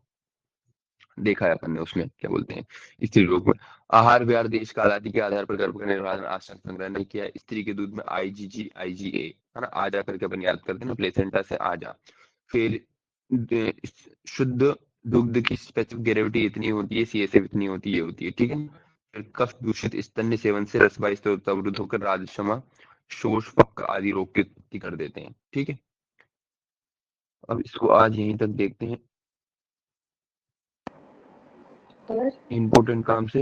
देखा है अपन ने उसमें, क्या बोलते हैं, स्त्री रोग में। आहार विहार देश काल आदि के आधार पर गर्भ का निर्धारण आश्रम संग्रह ने किया। स्त्री के दूध में आईजीजी आईजीए है ना, आ जा करके अपन याद करते हैं ना, प्लेसेंटा से आ जा। फिर शुद्ध दुग्ध की स्पेसिफिक ग्रेविटी इतनी होती है, सीएसएफ इतनी होती है, ये होती है, ठीक है। फिर कफ दूषित स्तन्य सेवन से रसवाई स्रोत अवरुद्ध होकर राजश्रम, शोष, पक्क आदि रोग की उत्पत्ति कर देते हैं, ठीक है। अब इसको आज यहीं तक देखते हैं और इम्पोर्टेंट काम से।